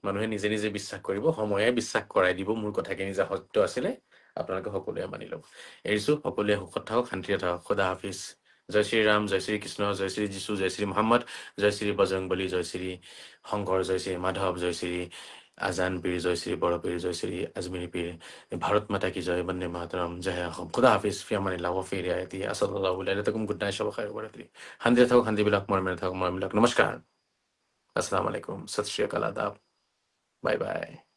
A: মানুহে নিজে নিজে বিশ্বাস কৰিব সময়ে বিশ্বাস কৰাই দিব মোৰ কথাখিনি যে সত্য আছিলে আপোনালোকে সকলোৱে মানি ল'ব এৰিছো সকলোৱে সুখত থাকক শান্তিৰে থাকক খুদা হাফিজ জয় শ্ৰী ৰাম জয় শ্ৰী কৃষ্ণ জয় শ্ৰী যীশু জয় শ্ৰী মহম্মদ জয় শ্ৰী বজৰংবলী জয় শ্ৰী শংকৰ জয় শ্ৰী মাধৱ জয় শ্ৰী আজান পীৰ জয় শ্ৰী বড়পীৰ জয় শ্ৰী আজমিৰী পীৰ ভাৰত মাতা কি জয় বন্দে মাতৰম জয় অসম খুদা হাফিজ ফিয়ামানিল্লাহ ৱফি ৰিয়ায়তি আছাল্লাহু আলাইকুম গুড নাইট শব খাইৰ বৰত্ৰি শান্তিৰে থাকক শান্তিবিলাক মৰমেৰে থাকক মৰমবিলাক নমস্কাৰ আসসালামু আলাইকুম সত শ্ৰী আকাল আদাব Bye bye.